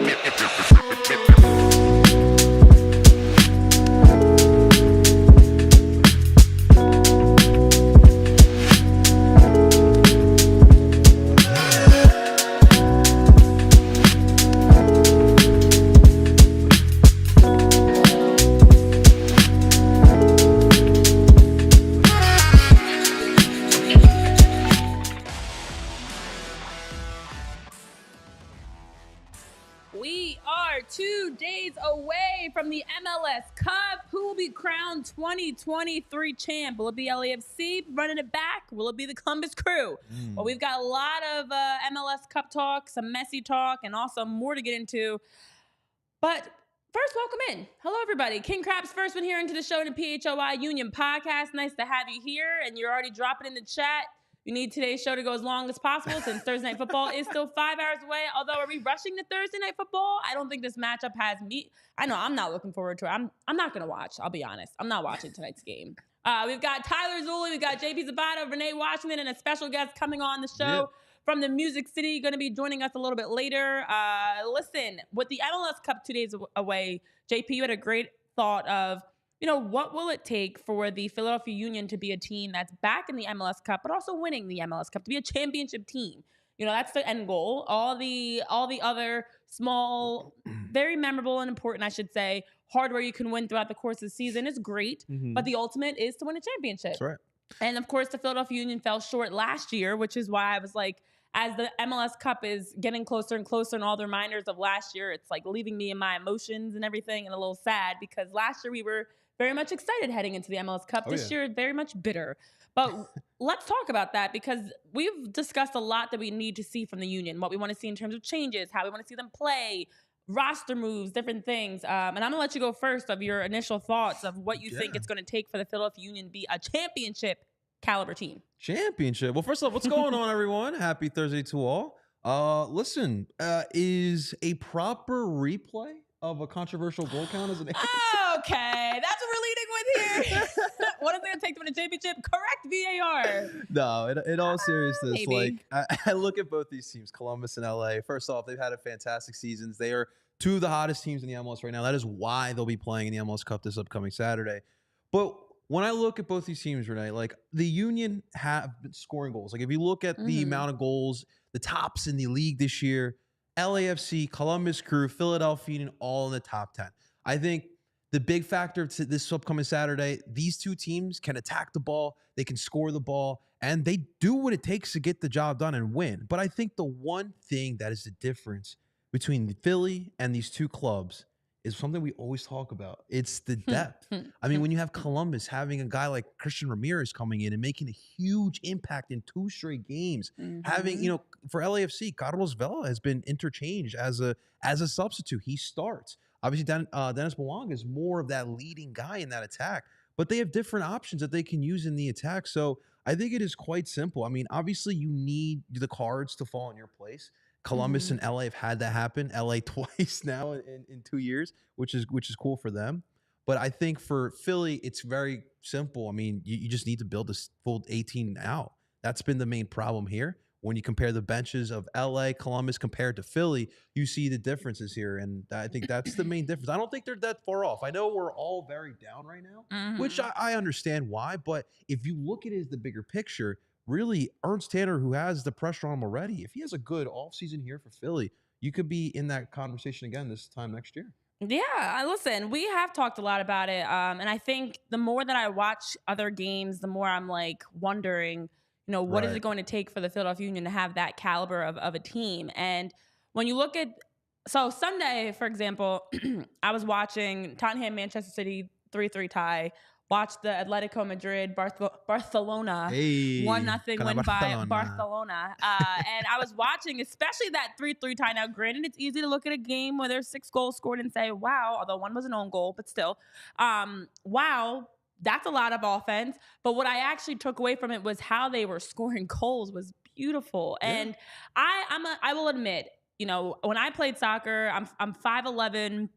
We are 2 days away from the MLS Cup. Who will be crowned 2023 champ? Will it be LAFC running it back? Will it be the Columbus Crew? Well, we've got a lot of MLS Cup talk, some Messi talk, and also more to get into. But first, welcome in. Hello, everybody. King Crab's first one here into the show in the PHOI Union podcast. Nice to have you here, and you're already dropping in the chat. We need today's show to go as long as possible since Thursday Night Football is still 5 hours away. Although, are we rushing to Thursday Night Football? I don't think this matchup has me. I know I'm not looking forward to it. I'm not going to watch. I'll be honest. I'm not watching tonight's game. We've got Tyler Zulli, we've got JP Zapata, Renee Washington, and a special guest coming on the show from the Music City, going to be joining us a little bit later. Listen, with the MLS Cup 2 days away, JP, you had a great thought of, what will it take for the Philadelphia Union to be a team that's back in the MLS Cup, but also winning the MLS Cup, to be a championship team? That's the end goal. All the other small, very memorable and important, I should say, hardware you can win throughout the course of the season is great, but the ultimate is to win a championship. That's right. And of course, the Philadelphia Union fell short last year, which is why I was like, as the MLS Cup is getting closer and closer and all the reminders of last year, it's like leaving me in my emotions and everything and a little sad, because last year we were very much excited heading into the MLS Cup. This year, very much bitter. But let's talk about that, because we've discussed a lot that we need to see from the Union, what we want to see in terms of changes, how we want to see them play, roster moves, different things. And I'm going to let you go first of your initial thoughts of what you think it's going to take for the Philadelphia Union to be a championship caliber team. Championship. Well, first off, what's going on, everyone? Happy Thursday to all. Listen, is a proper replay of a controversial goal count as an answer? Okay, that's what we're leading with here. What is it going to take to win a championship? Correct VAR. No, in all seriousness, maybe. I look at both these teams, Columbus and LA. First off, they've had a fantastic seasons. They are two of the hottest teams in the MLS right now. That is why they'll be playing in the MLS Cup this upcoming Saturday. But when I look at both these teams, Renee, like the Union have been scoring goals. Like if you look at the amount of goals, the tops in the league this year, LAFC, Columbus Crew, Philadelphia Union, all in the top 10. I think the big factor to this upcoming Saturday, these two teams can attack the ball, they can score the ball, and they do what it takes to get the job done and win. But I think the one thing that is the difference between Philly and these two clubs is something we always talk about. It's the depth. I mean, when you have Columbus having a guy like Christian Ramirez coming in and making a huge impact in 2 straight games, having, for LAFC, Carlos Vela has been interchanged as a substitute. He starts. Obviously, Dennis Belong is more of that leading guy in that attack, but they have different options that they can use in the attack. So I think it is quite simple. I mean, obviously, you need the cards to fall in your place. Columbus and LA have had that happen. LA twice now in 2 years, which is cool for them. But I think for Philly, it's very simple. I mean, you just need to build this full 18 out. That's been the main problem here. When you compare the benches of LA, Columbus compared to Philly, you see the differences here. And I think that's the main difference. I don't think they're that far off. I know we're all very down right now, which I understand why. But if you look at it as the bigger picture, really, Ernst Tanner, who has the pressure on him already, if he has a good offseason here for Philly, you could be in that conversation again this time next year. Yeah, listen, we have talked a lot about it. And I think the more that I watch other games, the more I'm like wondering, what is it going to take for the Philadelphia Union to have that caliber of a team? And when you look at, so Sunday, for example, I was watching Tottenham, Manchester City 3-3 tie. Watched the Atletico Madrid Barcelona 1-0 win by Barcelona. And I was watching, especially that 3-3 tie. Now, granted, it's easy to look at a game where there's 6 goals scored and say, wow, although one was an own goal, but still, wow, that's a lot of offense. But what I actually took away from it was how they were scoring goals was beautiful. Yeah. And I will admit, when I played soccer, I'm 5'11".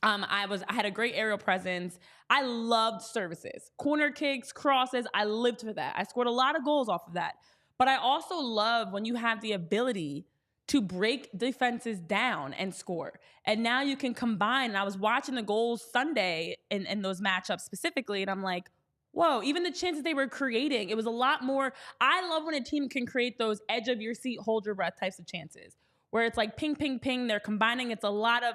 I had a great aerial presence. I loved services, corner kicks, crosses. I lived for that. I scored a lot of goals off of that. But I also love when you have the ability to break defenses down and score. And now you can combine. And I was watching the goals Sunday in those matchups specifically, and I'm like, whoa, even the chances they were creating, it was a lot more. I love when a team can create those edge of your seat, hold your breath types of chances where it's like ping, ping, ping. They're combining. It's a lot of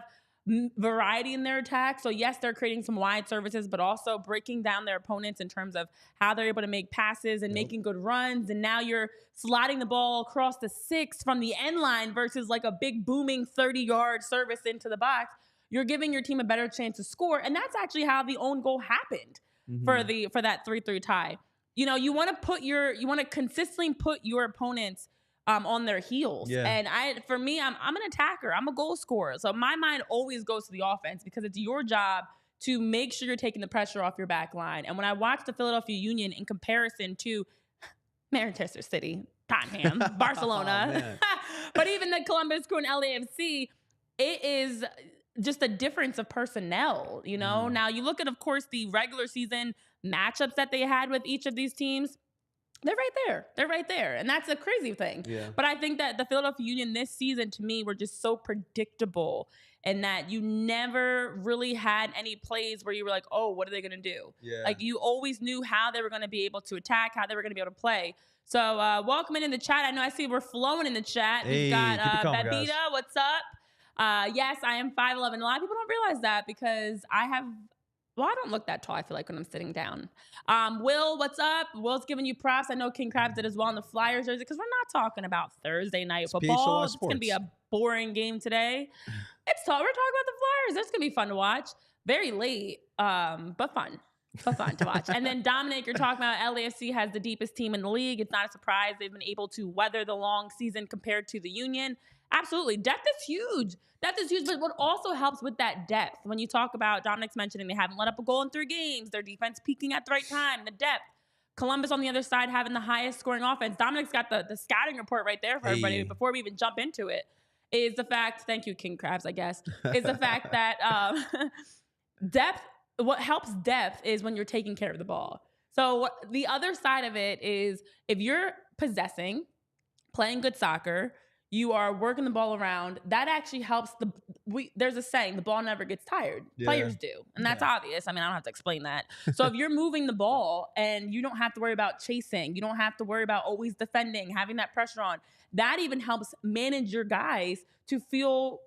variety in their attack. So yes, they're creating some wide services, but also breaking down their opponents in terms of how they're able to make passes and making good runs. And now you're sliding the ball across the 6 from the end line versus like a big booming 30-yard service into the box. You're giving your team a better chance to score. And that's actually how the own goal happened for that 3-3 tie. You know, you want to consistently put your opponents on their heels. Yeah. And for me, I'm an attacker. I'm a goal scorer. So my mind always goes to the offense because it's your job to make sure you're taking the pressure off your back line. And when I watch the Philadelphia Union in comparison to Manchester City, Tottenham, Barcelona, but even the Columbus Crew and LAFC, it is just a difference of personnel, you know? Now you look at, of course, the regular season matchups that they had with each of these teams. They're right there. They're right there. And that's a crazy thing. Yeah. But I think that the Philadelphia Union this season, to me, were just so predictable and that you never really had any plays where you were like, oh, what are they going to do? Yeah. Like, you always knew how they were going to be able to attack, how they were going to be able to play. So welcome in the chat. I know I see we're flowing in the chat. Hey, we've got Babita. What's up? Yes, I am 5'11". A lot of people don't realize that because I don't look that tall, I feel like, when I'm sitting down. Will, what's up? Will's giving you props. I know King Krabs did as well in the Flyers jersey because we're not talking about Thursday night football. It's going to be a boring game today. We're talking about the Flyers. That's going to be fun to watch. Very late, but fun. But fun to watch. And then Dominic, you're talking about LAFC has the deepest team in the league. It's not a surprise. They've been able to weather the long season compared to the Union. Absolutely. Depth is huge. But what also helps with that depth, when you talk about, Dominic's mentioning they haven't let up a goal in 3 games, their defense peaking at the right time, the depth. Columbus on the other side having the highest scoring offense. Dominic's got the scouting report right there for everybody before we even jump into it. Is the fact, thank you, King Krabs, I guess, is the fact that depth, what helps depth is when you're taking care of the ball. So the other side of it is if you're possessing, playing good soccer, you are working the ball around, that actually helps. There's a saying, the ball never gets tired. Yeah. Players do. And that's obvious. I mean, I don't have to explain that. So if you're moving the ball and you don't have to worry about chasing, you don't have to worry about always defending, having that pressure on, that even helps manage your guys to feel,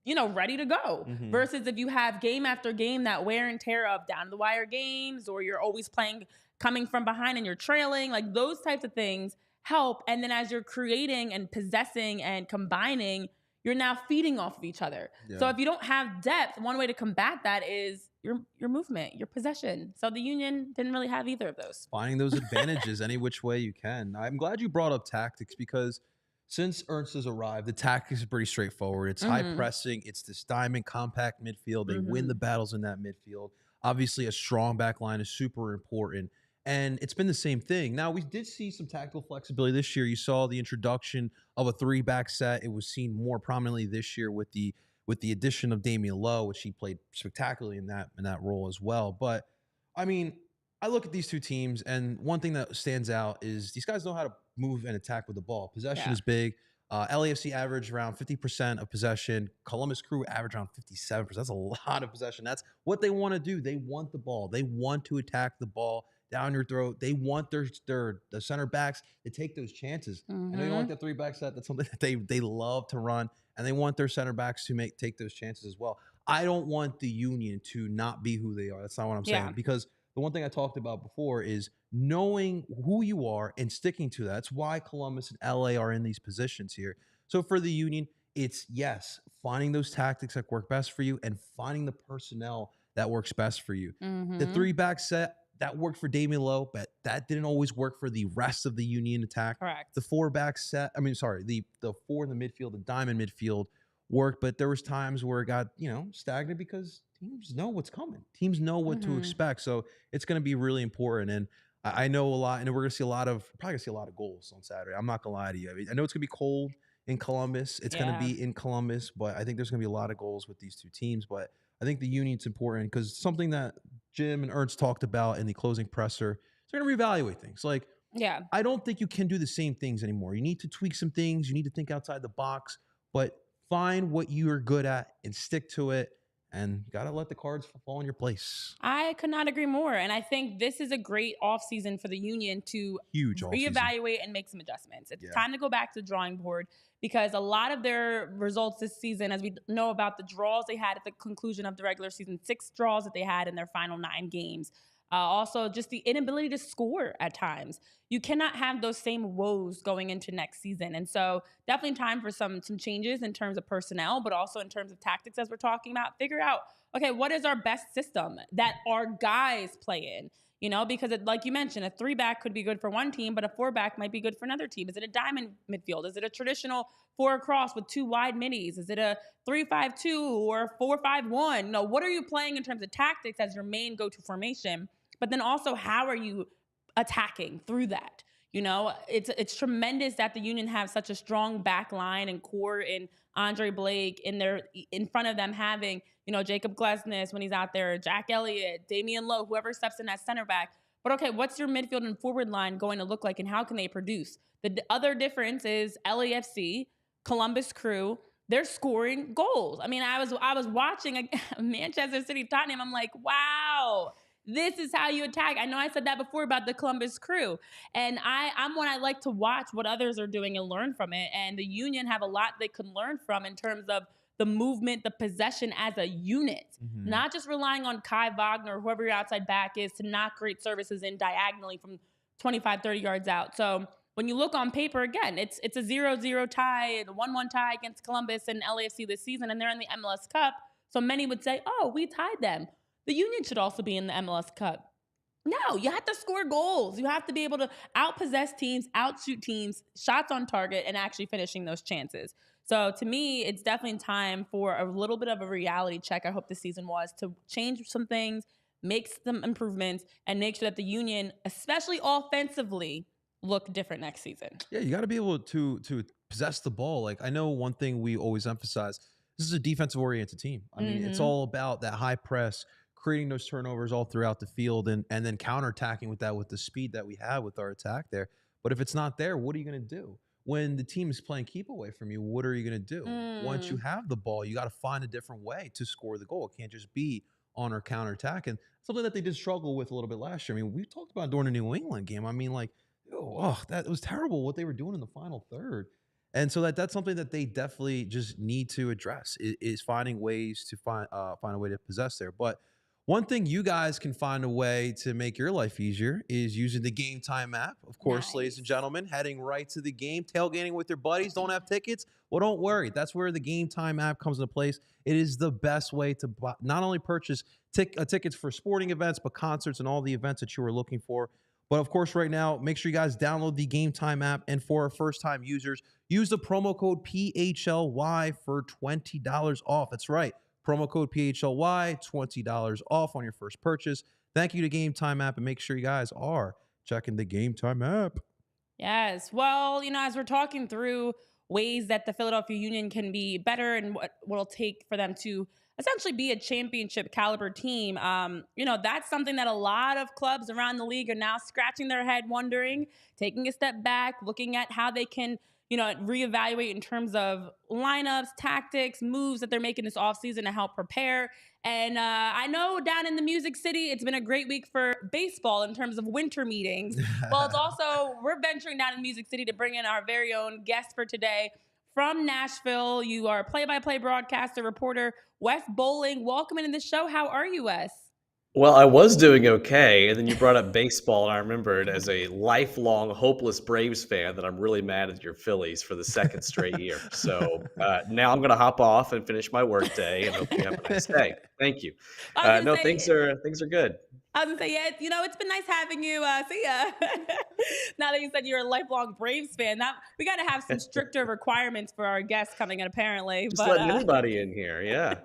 ready to go. Versus if you have game after game, that wear and tear of down the wire games, or you're always playing, coming from behind and you're trailing, like those types of things help. And then as you're creating and possessing and combining, you're now feeding off of each other. Yeah. So if you don't have depth, one way to combat that is your movement, your possession. So the Union didn't really have either of those. Finding those advantages any which way you can. I'm glad you brought up tactics because since Ernst has arrived, the tactics are pretty straightforward. It's high pressing. It's this diamond compact midfield. They win the battles in that midfield. Obviously, a strong back line is super important. And it's been the same thing. Now, we did see some tactical flexibility this year. You saw the introduction of a 3-back set. It was seen more prominently this year with the addition of Damian Lowe, which he played spectacularly in that role as well. But, I mean, I look at these two teams, and one thing that stands out is these guys know how to move and attack with the ball. Possession is big. LAFC averaged around 50% of possession. Columbus Crew averaged around 57%. That's a lot of possession. That's what they want to do. They want the ball. They want to attack the ball down your throat. They want the center backs to take those chances. I know you don't like that 3-back set. That's something that they love to run, and they want their center backs to take those chances as well. I don't want the Union to not be who they are. That's not what I'm saying. Because the one thing I talked about before is knowing who you are and sticking to that. That's why Columbus and LA are in these positions here. So for the Union, it's, yes, finding those tactics that work best for you and finding the personnel that works best for you. The 3-back set, that worked for Damian Lowe, but that didn't always work for the rest of the Union attack. Correct. The 4-back set, the 4 in the midfield, the diamond midfield worked, but there was times where it got, stagnant because teams know what's coming. Teams know what to expect. So it's going to be really important. And I know a lot, and we're going to see probably going to see a lot of goals on Saturday. I'm not going to lie to you. I know it's going to be cold in Columbus. It's going to be in Columbus, but I think there's going to be a lot of goals with these two teams. But I think the Union's important because something that Jim and Ernst talked about in the closing presser, they're going to reevaluate things. Like, I don't think you can do the same things anymore. You need to tweak some things. You need to think outside the box. but find what you are good at and stick to it. And got to let the cards fall in your place. I could not agree more. And I think this is a great offseason for the Union to Huge offseason. reevaluate and make some adjustments. It's Yeah. time to go back to the drawing board because a lot of their results this season, as we know about the draws they had at the conclusion of the regular season, 6 draws that they had in their final 9 games. Also, just the inability to score at times. You cannot have those same woes going into next season. And so definitely time for some changes in terms of personnel, but also in terms of tactics as we're talking about. Figure out, okay, what is our best system that our guys play in? You know, because like you mentioned, a 3-back could be good for one team, but a 4-back might be good for another team. Is it a diamond midfield? Is it a traditional 4 across with 2 wide middies? Is it a 3-5-2 or 4-5-1? No, what are you playing in terms of tactics as your main go-to formation? But then also, how are you attacking through that? You know, it's tremendous that the Union have such a strong back line and core in Andre Blake in front of them having, you know, Jacob Glesnes when he's out there, Jack Elliott, Damian Lowe, whoever steps in as center back. But okay, what's your midfield and forward line going to look like and how can they produce? The other difference is LAFC, Columbus Crew, they're scoring goals. I mean, I was watching a Manchester City Tottenham. I'm like, wow. This is how you attack. I know I said that before about the Columbus Crew. And I'm one I like to watch what others are doing and learn from it. And the Union have a lot they can learn from in terms of the movement, the possession as a unit. Mm-hmm. Not just relying on Kai Wagner or whoever your outside back is to knock great services in diagonally from 25, 30 yards out. So when you look on paper, again, it's a 0-0 tie, a 1-1 tie against Columbus and LAFC this season, and they're in the MLS Cup. So many would say, oh, we tied them. The Union should also be in the MLS Cup. No, you have to score goals. You have to be able to outpossess teams, outshoot teams, shots on target, and actually finishing those chances. So to me, it's definitely time for a little bit of a reality check. I hope the season was to change some things, make some improvements, and make sure that the Union, especially offensively, look different next season. Yeah, you got to be able to possess the ball. Like, I know one thing we always emphasize, this is a defensive-oriented team. I mean, it's all about that high press, creating those turnovers all throughout the field and then counterattacking with that with the speed that we have with our attack there. But if it's not there, what are you going to do? When the team is playing keep away from you, what are you going to do? Once you have the ball, you got to find a different way to score the goal. It can't just be on our counterattack. And something that they did struggle with a little bit last year. I mean, we talked about during the New England game. I mean, like, that was terrible what they were doing in the final third. And so that's something that they definitely just need to address is finding ways to find a way to possess there. But one thing you guys can find a way to make your life easier is using the Game Time app. Of course, ladies and gentlemen, heading right to the game, tailgating with your buddies, don't have tickets? Well, don't worry. That's where the Game Time app comes into place. It is the best way to not only purchase tickets for sporting events, but concerts and all the events that you are looking for. But of course, right now, make sure you guys download the Game Time app. And for our first-time users, use the promo code PHLY for $20 off. That's right. Promo code PHLY, $20 off on your first purchase. Thank you to Game Time app, and make sure you guys are checking the Game Time app. Yes. Well, you know, as we're talking through ways that the Philadelphia Union can be better and what it'll take for them to essentially be a championship caliber team, you know, that's something that a lot of clubs around the league are now scratching their head, wondering, taking a step back, looking at how they can, you know, reevaluate in terms of lineups, tactics, moves that they're making this offseason to help prepare. And I know down in the Music City, it's been a great week for baseball in terms of winter meetings. Well, it's also, we're venturing down in Music City to bring in our very own guest for today from Nashville. You are a play-by-play broadcaster, reporter, Wes Boling. Welcome into the show. How are you, Wes? Well, I was doing okay, and then you brought up baseball, and I remembered as a lifelong hopeless Braves fan that I'm really mad at your Phillies for the second straight year. So now I'm going to hop off and finish my work day, and hope you have a nice day. Thank you. Things are good. I was going to say, yeah, you know, it's been nice having you. See ya. Now that you said you're a lifelong Braves fan, we got to have some stricter requirements for our guests coming in, apparently. Just letting anybody in here, yeah.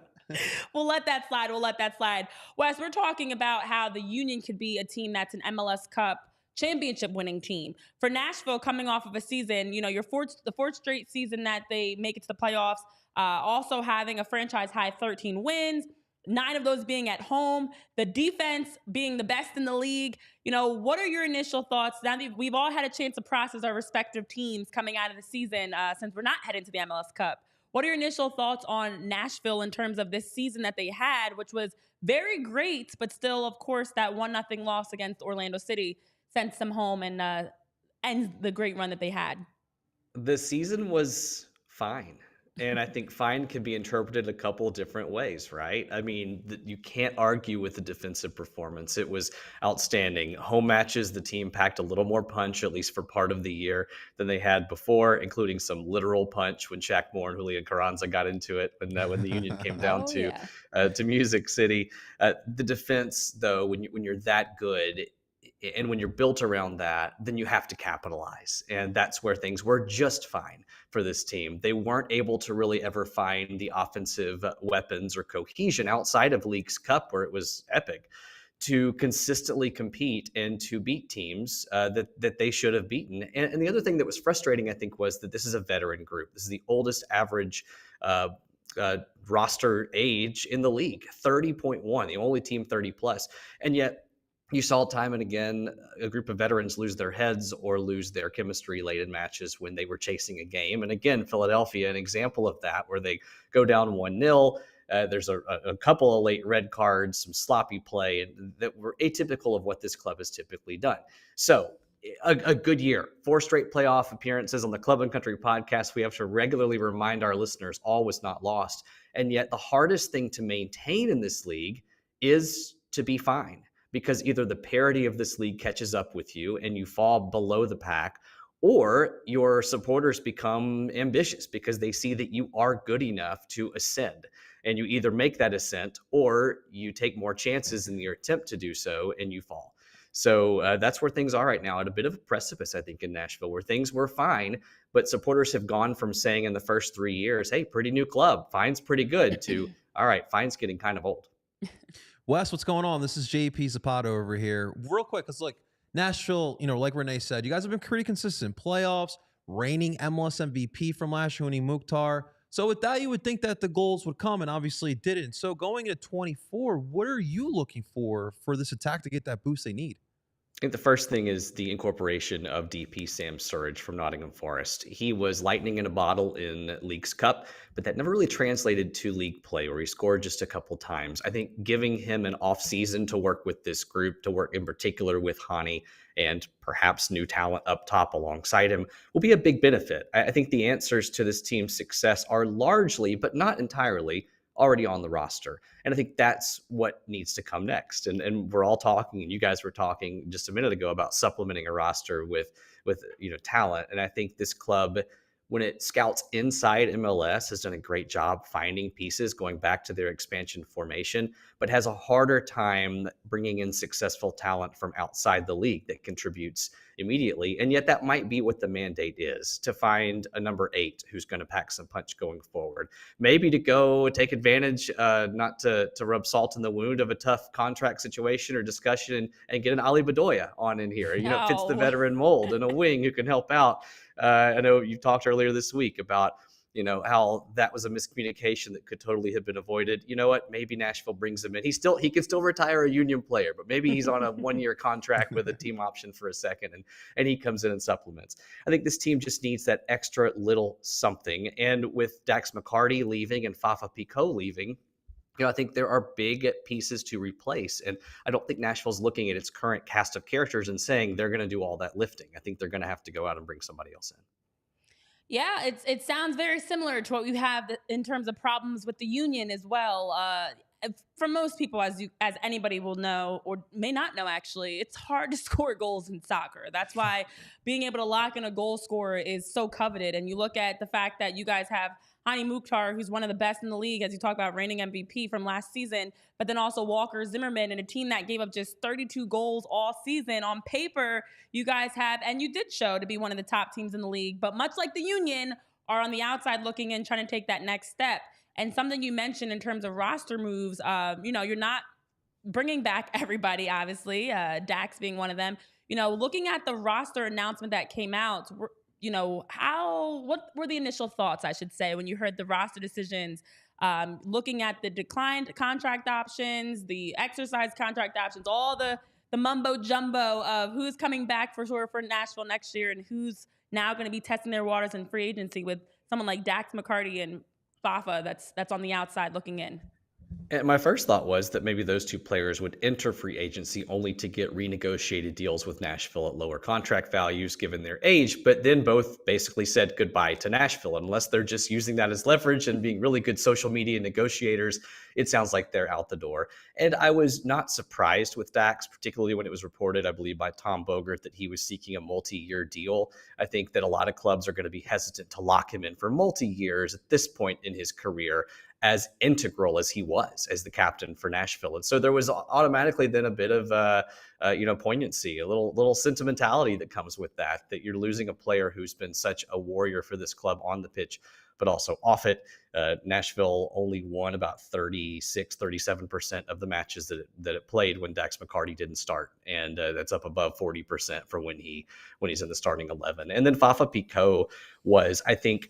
We'll let that slide. Wes, we're talking about how the Union could be a team that's an MLS Cup championship winning team. For Nashville, coming off of a season, you know, the fourth straight season that they make it to the playoffs, also having a franchise high 13 wins, 9 of those being at home, the defense being the best in the league. You know, what are your initial thoughts now that we've all had a chance to process our respective teams coming out of the season since we're not heading to the MLS Cup? What are your initial thoughts on Nashville in terms of this season that they had, which was very great, but still, of course, that 1-0 loss against Orlando City sends them home and ends the great run that they had? The season was fine. And I think fine can be interpreted a couple different ways, right? I mean, you can't argue with the defensive performance. It was outstanding. Home matches, the team packed a little more punch, at least for part of the year, than they had before, including some literal punch when Shaq Moore and Julian Carranza got into it when the Union came down Oh, yeah. to Music City. The defense, though, when you're that good, and when you're built around that, then you have to capitalize. And that's where things were just fine for this team. They weren't able to really ever find the offensive weapons or cohesion outside of Leagues Cup, where it was epic, to consistently compete and to beat teams that they should have beaten. And the other thing that was frustrating, I think, was that this is a veteran group. This is the oldest average roster age in the league, 30.1, the only team 30 plus. And yet, you saw time and again a group of veterans lose their heads or lose their chemistry late in matches when they were chasing a game. And again, Philadelphia, an example of that, where they go down 1-0. There's a couple of late red cards, some sloppy play that were atypical of what this club has typically done. So a good year, 4 straight playoff appearances on the Club and Country podcast. We have to regularly remind our listeners all was not lost. And yet the hardest thing to maintain in this league is to be fine, because either the parity of this league catches up with you and you fall below the pack, or your supporters become ambitious because they see that you are good enough to ascend. And you either make that ascent or you take more chances in your attempt to do so and you fall. So that's where things are right now, at a bit of a precipice, I think, in Nashville, where things were fine, but supporters have gone from saying in the first 3 years, hey, pretty new club, fine's pretty good, to, all right, fine's getting kind of old. Wes, what's going on? This is JP Zapata over here. Real quick, because look, Nashville, like Renee said, you guys have been pretty consistent. Playoffs, reigning MLS MVP from last year, winning Mukhtar. So with that, you would think that the goals would come, and obviously it didn't. So going into 24, what are you looking for this attack to get that boost they need? I think the first thing is the incorporation of DP Sam Surridge from Nottingham Forest. He was lightning in a bottle in Leagues Cup, but that never really translated to league play, where he scored just a couple times. I think giving him an off season to work with this group, to work in particular with Hani and perhaps new talent up top alongside him, will be a big benefit. I think the answers to this team's success are largely, but not entirely, already on the roster. And I think that's what needs to come next. And we're all talking, and you guys were talking just a minute ago about supplementing a roster with talent. And I think this club, when it scouts inside MLS, has done a great job finding pieces, going back to their expansion formation, but has a harder time bringing in successful talent from outside the league that contributes immediately. And yet that might be what the mandate is, to find a number 8 who's going to pack some punch going forward. Maybe to go take advantage, not to rub salt in the wound of a tough contract situation or discussion, and get an Ali Bedoya on in here. It fits the veteran mold, and a wing who can help out. I know you talked earlier this week about how that was a miscommunication that could totally have been avoided. You know what? Maybe Nashville brings him in. He can still retire a Union player, but maybe he's on a 1-year contract with a team option for a second, and he comes in and supplements. I think this team just needs that extra little something. And with Dax McCarty leaving and Fafa Picault leaving, I think there are big pieces to replace. And I don't think Nashville's looking at its current cast of characters and saying they're going to do all that lifting. I think they're going to have to go out and bring somebody else in. Yeah, it sounds very similar to what we have in terms of problems with the Union as well. For most people, as anybody will know or may not know, actually, it's hard to score goals in soccer. That's why being able to lock in a goal scorer is so coveted. And you look at the fact that you guys have Hani Mukhtar, who's one of the best in the league, as you talk about, reigning MVP from last season, but then also Walker Zimmerman, and a team that gave up just 32 goals all season. On paper, you guys have, and you did show to be one of the top teams in the league, but much like the Union, are on the outside looking in, trying to take that next step. And something you mentioned in terms of roster moves, you're not bringing back everybody, obviously, Dax being one of them. Looking at the roster announcement that came out, what were the initial thoughts, I should say, when you heard the roster decisions, looking at the declined contract options, the exercise contract options, all the mumbo jumbo of who's coming back for sure for Nashville next year and who's now going to be testing their waters in free agency with someone like Dax McCarty and Fafa that's on the outside looking in? And my first thought was that maybe those two players would enter free agency only to get renegotiated deals with Nashville at lower contract values given their age, but then both basically said goodbye to Nashville. Unless they're just using that as leverage and being really good social media negotiators, it sounds like they're out the door. And I was not surprised with Dax, particularly when it was reported, I believe, by Tom Bogert that he was seeking a multi-year deal. I think that a lot of clubs are going to be hesitant to lock him in for multi-years at this point in his career, as integral as he was as the captain for Nashville. And so there was automatically then a bit of poignancy, a little sentimentality that comes with that you're losing a player who's been such a warrior for this club on the pitch, but also off it. Nashville only won about 37% of the matches that it played when Dax McCarty didn't start. And that's up above 40% for when he's in the starting 11. And then Fafa Picault was, I think,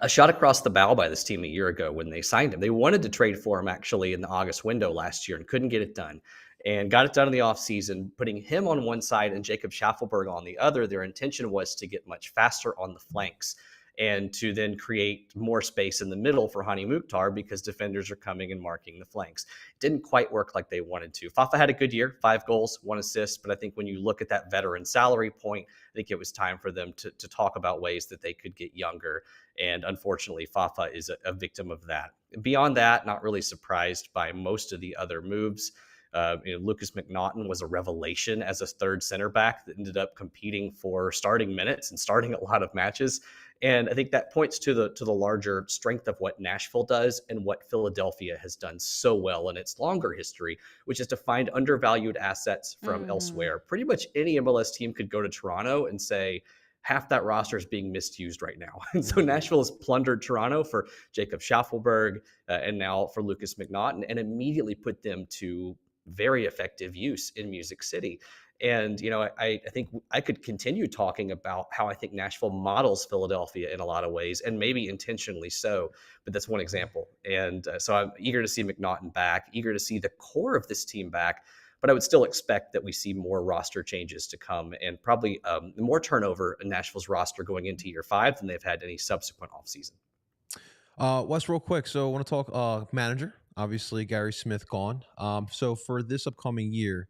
a shot across the bow by this team a year ago when they signed him. They wanted to trade for him actually in the August window last year and couldn't get it done, and got it done in the offseason, putting him on one side and Jacob Schaffelberg on the other. Their intention was to get much faster on the flanks and to then create more space in the middle for Hani Mukhtar because defenders are coming and marking the flanks. It didn't quite work like they wanted to. Fafa had a good year, 5 goals, 1 assist, but I think when you look at that veteran salary point, I think it was time for them to talk about ways that they could get younger. And unfortunately, Fafa is a victim of that. Beyond that, not really surprised by most of the other moves. Lucas McNaughton was a revelation as a third center back that ended up competing for starting minutes and starting a lot of matches. And I think that points to the larger strength of what Nashville does and what Philadelphia has done so well in its longer history, which is to find undervalued assets from elsewhere. Pretty much any MLS team could go to Toronto and say, half that roster is being misused right now. And so Nashville has plundered Toronto for Jacob Schaffelberg and now for Lucas McNaughton, and immediately put them to very effective use in Music City. And, I think I could continue talking about how I think Nashville models Philadelphia in a lot of ways, and maybe intentionally so, but that's one example. And so I'm eager to see McNaughton back, eager to see the core of this team back, but I would still expect that we see more roster changes to come and probably more turnover in Nashville's roster going into year 5 than they've had any subsequent offseason. Wes, real quick. So I want to talk manager. Obviously, Gary Smith gone. So for this upcoming year,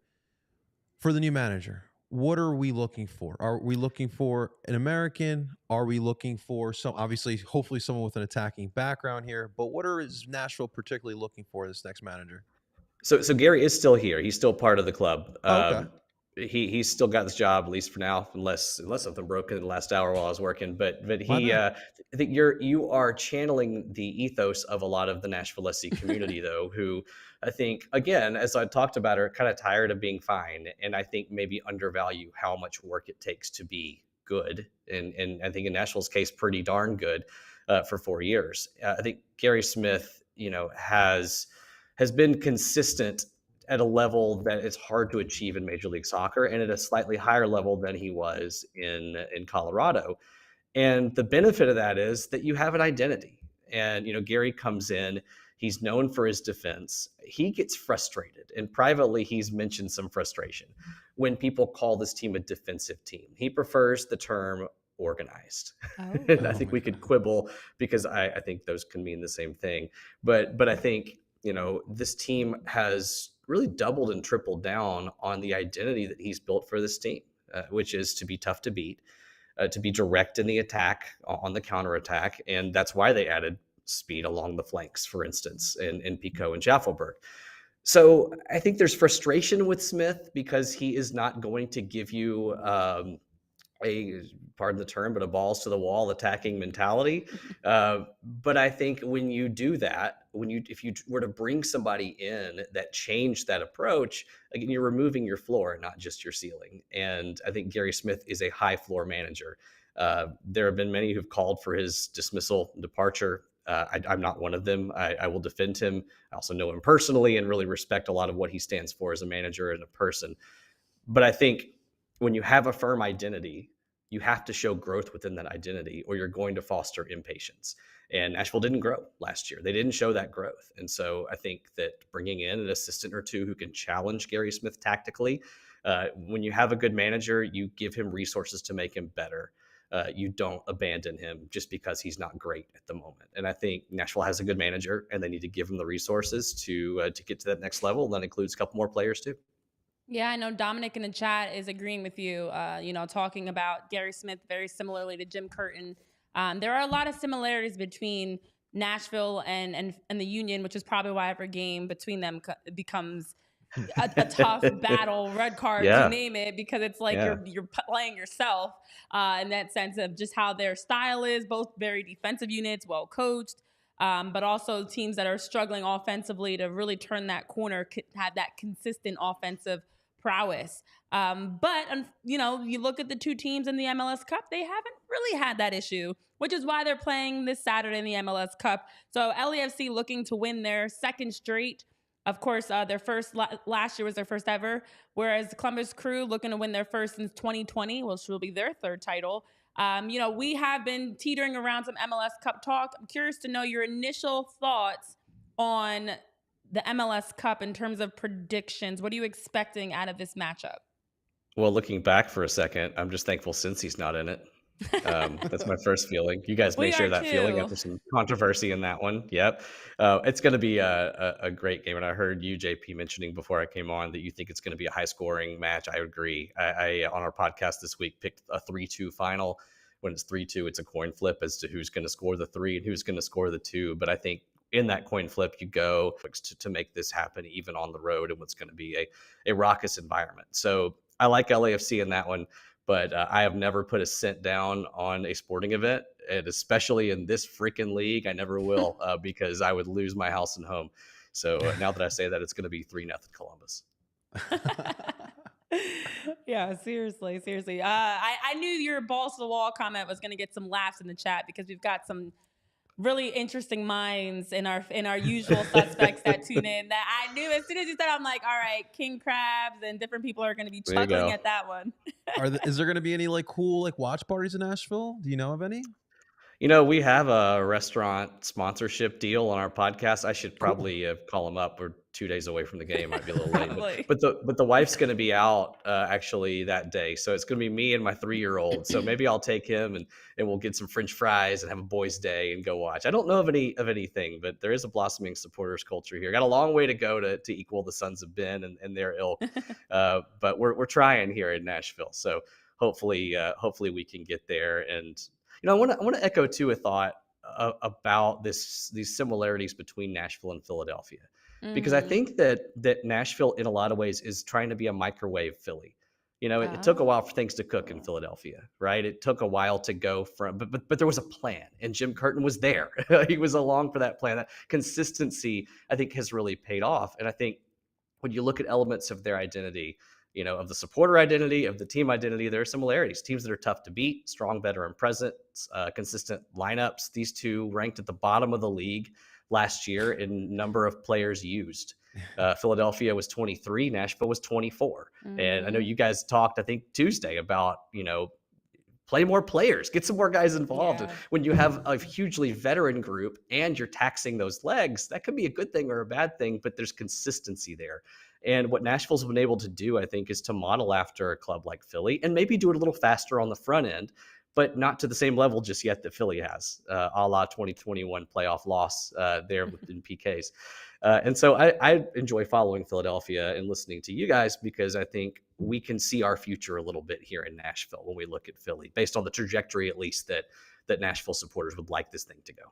for the new manager, what are we looking for? Are we looking for an American? Are we looking for hopefully someone with an attacking background here? But is Nashville particularly looking for this next manager? So Gary is still here. He's still part of the club. Oh, okay. He's still got this job, at least for now, unless something broke in the last hour while I was working. But he, I think you are channeling the ethos of a lot of the Nashville SC community, though, who I think, again, as I talked about, are kind of tired of being fine, and I think maybe undervalue how much work it takes to be good. And I think in Nashville's case, pretty darn good for 4 years. I think Gary Smith, has been consistent at a level that it's hard to achieve in Major League Soccer, and at a slightly higher level than he was in Colorado. And the benefit of that is that you have an identity. And, Gary comes in, he's known for his defense. He gets frustrated, and privately he's mentioned some frustration when people call this team a defensive team. He prefers the term organized. And I think we could quibble because I think those can mean the same thing. But I think, this team has really doubled and tripled down on the identity that he's built for this team, which is to be tough to beat, to be direct in the attack, on the counterattack. And that's why they added speed along the flanks, for instance, in Picault and Schaffelberg. So I think there's frustration with Smith because he is not going to give you pardon the term, but a balls to the wall attacking mentality. But I think when you do that, if you were to bring somebody in that changed that approach, again, you're removing your floor, not just your ceiling. And I think Gary Smith is a high floor manager. There have been many who've called for his dismissal and departure. I'm not one of them. I will defend him. I also know him personally and really respect a lot of what he stands for as a manager and a person. But I think when you have a firm identity, you have to show growth within that identity, or you're going to foster impatience. And Nashville didn't grow last year. They didn't show that growth. And so I think that bringing in an assistant or two who can challenge Gary Smith tactically, when you have a good manager, you give him resources to make him better. you don't abandon him just because he's not great at the moment. And I think Nashville has a good manager, and they need to give him the resources to get to that next level. And that includes a couple more players too. Yeah, I know Dominic in the chat is agreeing with you, talking about Gary Smith very similarly to Jim Curtin. There are a lot of similarities between Nashville and the Union, which is probably why every game between them becomes a tough battle, red cards, you Yeah. name it, because it's like Yeah. you're playing yourself in that sense of just how their style is, both very defensive units, well coached, but also teams that are struggling offensively to really turn that corner, have that consistent offensive prowess. You look at the two teams in the MLS Cup, they haven't really had that issue, which is why they're playing this Saturday in the MLS Cup. So LAFC looking to win their second straight. Of course, their first last year was their first ever, whereas the Columbus Crew looking to win their first since 2020, which will be their third title. We have been teetering around some MLS Cup talk. I'm curious to know your initial thoughts on the MLS Cup in terms of predictions. What are you expecting out of this matchup? Well, looking back for a second, I'm just thankful Cincy's not in it. That's my first feeling. You guys may share that feeling after some controversy in that one. Yep. It's going to be a great game. And I heard you, JP, mentioning before I came on that you think it's going to be a high scoring match. I agree. I on our podcast this week, picked a 3-2 final. When it's 3-2, it's a coin flip as to who's going to score the 3 and who's going to score the 2. But I think in that coin flip, you go to make this happen even on the road in what's going to be a raucous environment. So I like LAFC in that one. But I have never put a cent down on a sporting event, and especially in this freaking league, I never will because I would lose my house and home. So now that I say that, it's going to be 3-0 Columbus. Yeah, seriously. I knew your balls to the wall comment was going to get some laughs in the chat because we've got some really interesting minds in our usual suspects that tune in, that I knew as soon as you said, I'm like, all right, king crabs and different people are going to be chuckling at that one. Is there going to be any cool watch parties in Nashville? Do you know of any? We have a restaurant sponsorship deal on our podcast. I should probably call them up. We're 2 days away from the game. Might be a little late, but the wife's going to be out actually that day, so it's going to be me and my 3-year-old. So maybe I'll take him and we'll get some French fries and have a boys' day and go watch. I don't know of anything, but there is a blossoming supporters culture here. Got a long way to go to equal the Sons of Ben and their ilk, but we're trying here in Nashville. So hopefully we can get there. And I want to echo too a thought about these similarities between Nashville and Philadelphia, because I think that Nashville in a lot of ways is trying to be a microwave Philly. It took a while for things to cook in Philadelphia, right? It took a while to go from, but there was a plan, and Jim Curtin was there. He was along for that plan. That consistency, I think, has really paid off. And I think when you look at elements of their identity, of the supporter identity, of the team identity, there are similarities. Teams that are tough to beat, strong veteran presence, consistent lineups. These two ranked at the bottom of the league last year in number of players used. Philadelphia was 23, Nashville was 24. And I know you guys talked, I think, Tuesday about, play more players, get some more guys involved. Yeah. When you have a hugely veteran group and you're taxing those legs, that could be a good thing or a bad thing, but there's consistency there. And what Nashville's been able to do, I think, is to model after a club like Philly and maybe do it a little faster on the front end, but not to the same level just yet that Philly has, a la 2021 playoff loss there in PKs. And so I enjoy following Philadelphia and listening to you guys because I think we can see our future a little bit here in Nashville when we look at Philly, based on the trajectory, at least, that Nashville supporters would like this thing to go.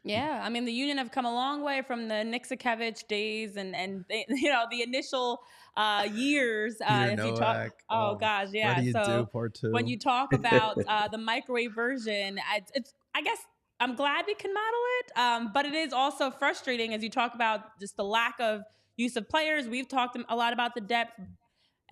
Yeah, I mean, the Union have come a long way from the Nixickevich days and they, the initial years. As you talk, oh gosh, yeah. What do you do, part 2? When you talk about the microwave version, it's I guess I'm glad we can model it, but it is also frustrating as you talk about just the lack of use of players. We've talked a lot about the depth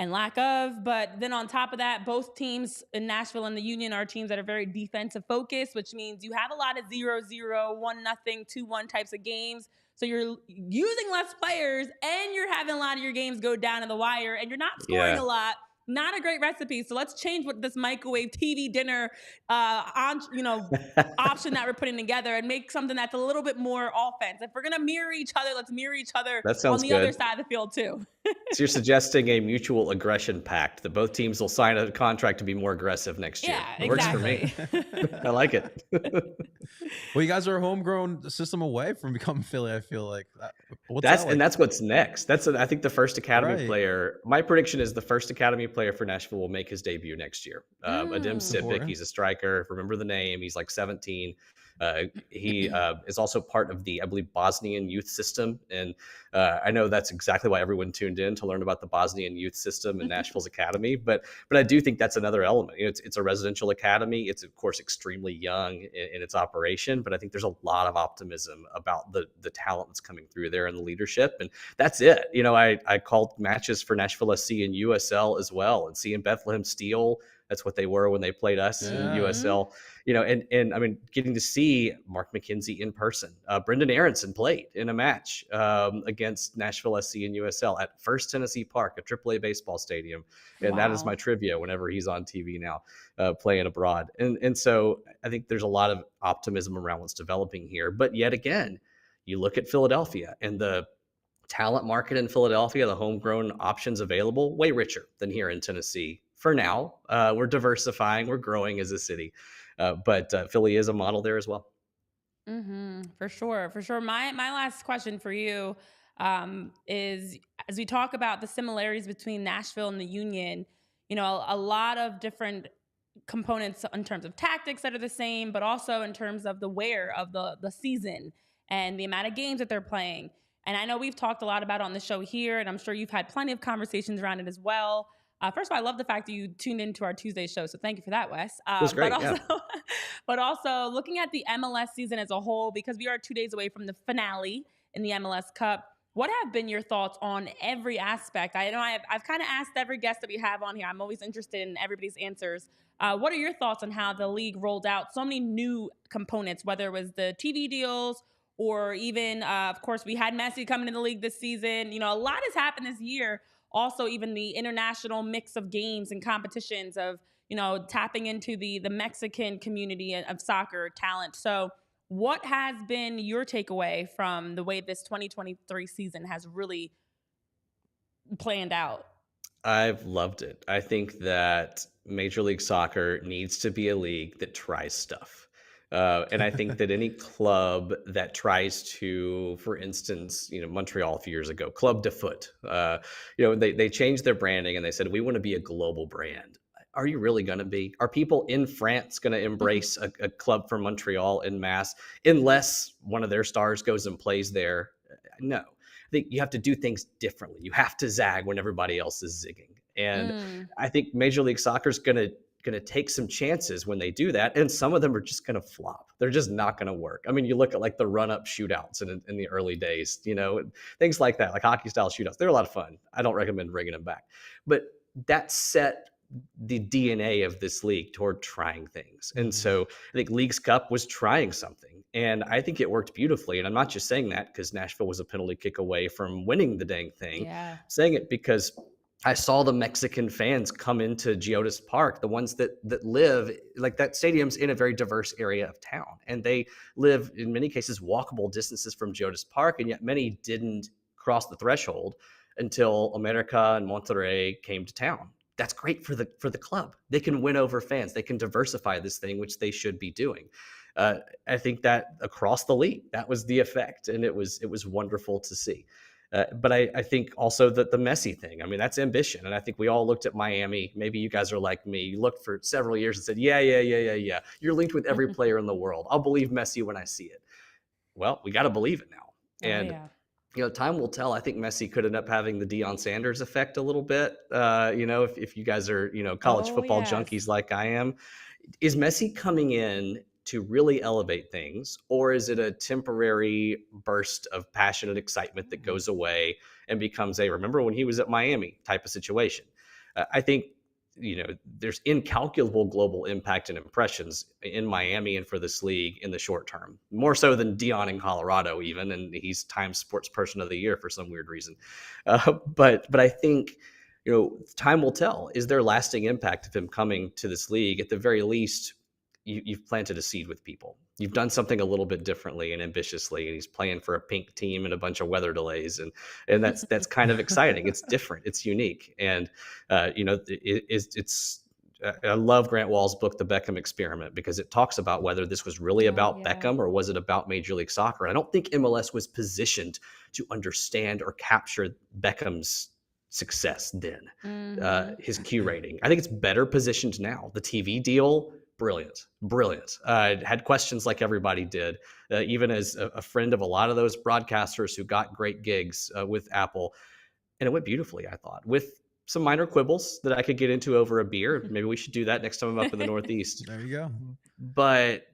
and lack of, but then on top of that, both teams in Nashville and the Union are teams that are very defensive focused, which means you have a lot of 0-0, 1-0, 2-1 types of games. So you're using less players and you're having a lot of your games go down to the wire and you're not scoring a lot. Not a great recipe. So let's change what this microwave TV dinner option that we're putting together and make something that's a little bit more offense. If we're going to mirror each other, let's mirror each other on the other side of the field too. So you're suggesting a mutual aggression pact that both teams will sign a contract to be more aggressive next year. Yeah, It works for me. exactly. I like it. Well, you guys are a homegrown system away from becoming Philly. I feel like what's that like? That's what's next. I think the first academy Right. player. My prediction is the first academy player for Nashville will make his debut next year. Adem Mm. Good for Sipic. him. He's a striker. Remember the name? He's like 17. He is also part of the, I believe, Bosnian youth system, and I know that's exactly why everyone tuned in to learn about the Bosnian youth system in Nashville's academy. But I do think that's another element. It's a residential academy. It's of course extremely young in its operation, but I think there's a lot of optimism about the talent that's coming through there and the leadership, and that's it. I called matches for Nashville SC and USL as well, and seeing Bethlehem Steel. That's what they were when they played us in Yeah. USL. And I mean, getting to see Mark McKenzie in person. Brendan Aronson played in a match against Nashville SC and USL at First Tennessee Park, a AAA baseball stadium. And that is my Wow. trivia whenever he's on TV now, playing abroad. And so I think there's a lot of optimism around what's developing here. But yet again, you look at Philadelphia and the talent market in Philadelphia, the homegrown options available, way richer than here in Tennessee. For now, we're diversifying, we're growing as a city, but Philly is a model there as well. For sure, for sure. My last question for you is, as we talk about the similarities between Nashville and the Union, a lot of different components in terms of tactics that are the same, but also in terms of the wear of the season and the amount of games that they're playing. And I know we've talked a lot about it on the show here, and I'm sure you've had plenty of conversations around it as well. First of all, I love the fact that you tuned into our Tuesday show, so thank you for that, Wes. It was But great, yeah. also, but also looking at the MLS season as a whole, because we are 2 days away from the finale in the MLS Cup. What have been your thoughts on every aspect? I know I've kind of asked every guest that we have on here. I'm always interested in everybody's answers. What are your thoughts on how the league rolled out so many new components, whether it was the TV deals or even, of course, we had Messi coming in the league this season. A lot has happened this year. Also, even the international mix of games and competitions of, tapping into the Mexican community of soccer talent. So what has been your takeaway from the way this 2023 season has really planned out? I've loved it. I think that Major League Soccer needs to be a league that tries stuff. And I think that any club that tries to, for instance, Montreal a few years ago, Club de Foot, they changed their branding and they said, we want to be a global brand. Are you really going to be? Are people in France going to embrace a club from Montreal en masse unless one of their stars goes and plays there? No. I think you have to do things differently. You have to zag when everybody else is zigging. And I think Major League Soccer is going to take some chances when they do that. And some of them are just going to flop. They're just not going to work. I mean, you look at like the run-up shootouts in the early days, things like that, like hockey style shootouts. They're a lot of fun. I don't recommend bringing them back. But that set the DNA of this league toward trying things. And so I think Leagues Cup was trying something. And I think it worked beautifully. And I'm not just saying that because Nashville was a penalty kick away from winning the dang thing. Yeah. I'm saying it because I saw the Mexican fans come into Geodis Park, the ones that live, like that stadium's in a very diverse area of town. And they live, in many cases, walkable distances from Geodis Park. And yet many didn't cross the threshold until America and Monterrey came to town. That's great for the club. They can win over fans. They can diversify this thing, which they should be doing. I think that across the league, that was the effect, and it was wonderful to see. But I think also that the Messi thing, I mean, that's ambition. And I think we all looked at Miami. Maybe you guys are like me. You looked for several years and said, yeah. You're linked with every player in the world. I'll believe Messi when I see it. Well, we got to believe it now. And time will tell. I think Messi could end up having the Deion Sanders effect a little bit. If you guys are, college football junkies like I am, is Messi coming in to really elevate things, or is it a temporary burst of passionate excitement that goes away and becomes a remember when he was at Miami type of situation? I think there's incalculable global impact and impressions in Miami and for this league in the short term, more so than Deion in Colorado even, and he's Times Sports Person of the Year for some weird reason. But I think time will tell. Is there lasting impact of him coming to this league? At the very least, you've planted a seed with people. You've done something a little bit differently and ambitiously, and he's playing for a pink team and a bunch of weather delays, and that's kind of exciting. It's different, it's unique, and it's. I love Grant Wall's book, The Beckham Experiment, because it talks about whether this was really about Beckham or was it about Major League Soccer. And I don't think MLS was positioned to understand or capture Beckham's success then, his Q rating. I think it's better positioned now. The TV deal, brilliant. Had questions like everybody did, even as a friend of a lot of those broadcasters who got great gigs with Apple. And it went beautifully, I thought, with some minor quibbles that I could get into over a beer. Maybe we should do that next time I'm up in the Northeast. There you go. But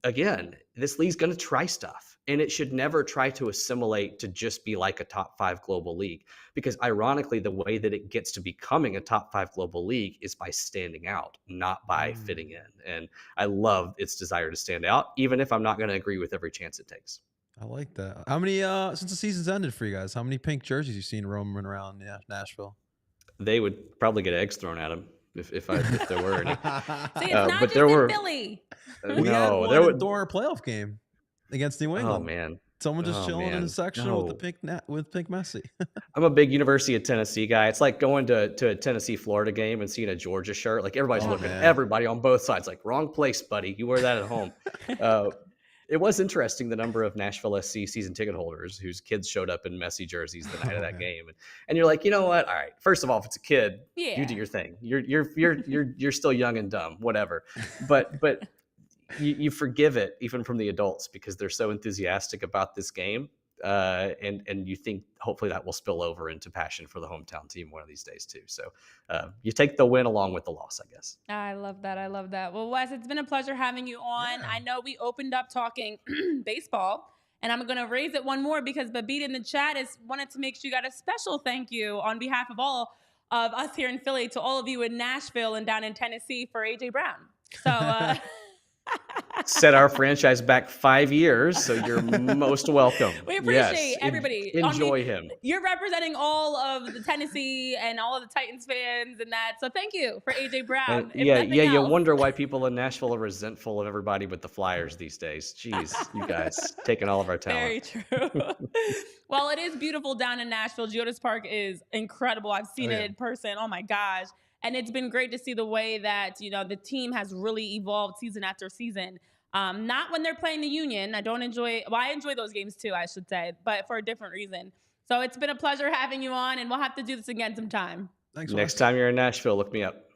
again, this league's going to try stuff, and it should never try to assimilate to just be like a top 5 global league, because ironically, the way that it gets to becoming a top 5 global league is by standing out, not by fitting in. And I love its desire to stand out, even if I'm not going to agree with every chance it takes. I like that. How many, since the season's ended for you guys, how many pink jerseys you seen roaming around Nashville? They would probably get eggs thrown at them if there were any. See, it's not just in Philly. We had one during our playoff game against New England. Oh man, someone just chilling in the sectional with pink Messi. I'm a big University of Tennessee guy. It's like going to a Tennessee Florida game and seeing a Georgia shirt. Like everybody's looking at everybody on both sides. Like, wrong place, buddy. You wear that at home. It was interesting, the number of Nashville SC season ticket holders whose kids showed up in Messi jerseys the night of that game, and you're like, you know what? All right, first of all, if it's a kid, you do your thing. You're still young and dumb, whatever. But you forgive it even from the adults because they're so enthusiastic about this game, and you think hopefully that will spill over into passion for the hometown team one of these days too. So you take the win along with the loss, I guess. I love that. Well, Wes, it's been a pleasure having you on. I know we opened up talking baseball, and I'm going to raise it one more because Babita in the chat wanted to make sure you got a special thank you on behalf of all of us here in Philly to all of you in Nashville and down in Tennessee for AJ Brown. So set our franchise back 5 years, so you're most welcome. We appreciate everybody. Enjoy him. You're representing all of the Tennessee and all of the Titans fans and that. So thank you for AJ Brown. You wonder why people in Nashville are resentful of everybody but the Flyers these days. Jeez, you guys taking all of our talent. Very true. Well, it is beautiful down in Nashville. Geodis Park is incredible. I've seen it in person. Oh my gosh. And it's been great to see the way that, the team has really evolved season after season. Not when they're playing the Union. I enjoy those games too, I should say, but for a different reason. So it's been a pleasure having you on, and we'll have to do this again sometime. Thanks. Next time you're in Nashville, look me up.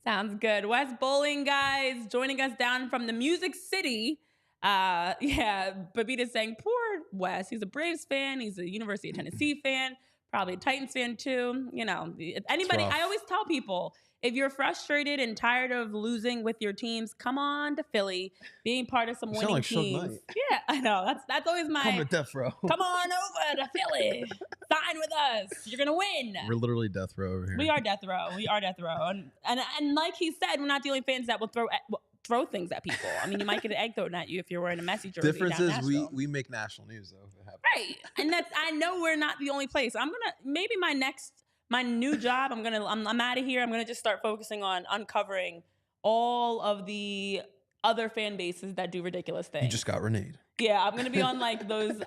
Sounds good. Wes Boling, guys, joining us down from the Music City. Babita's saying, poor Wes. He's a Braves fan. He's a University of Tennessee fan. Probably a Titans fan too. Anybody, I always tell people, if you're frustrated and tired of losing with your teams, come on to Philly, being part of some winning teams. Yeah, I know. That's always my come to death row. Come on over to Philly. Sign with us. You're gonna win. We're literally death row over here. We are death row. And like he said, we're not the only fans that will throw things at people. I mean, you might get an egg thrown at you if you're wearing a Messi jersey. Difference is we make national news though. Right, and I know we're not the only place. I'm gonna maybe my new job. I'm out of here. I'm gonna just start focusing on uncovering all of the other fan bases that do ridiculous things. You just got Renee. Yeah, I'm gonna be on like those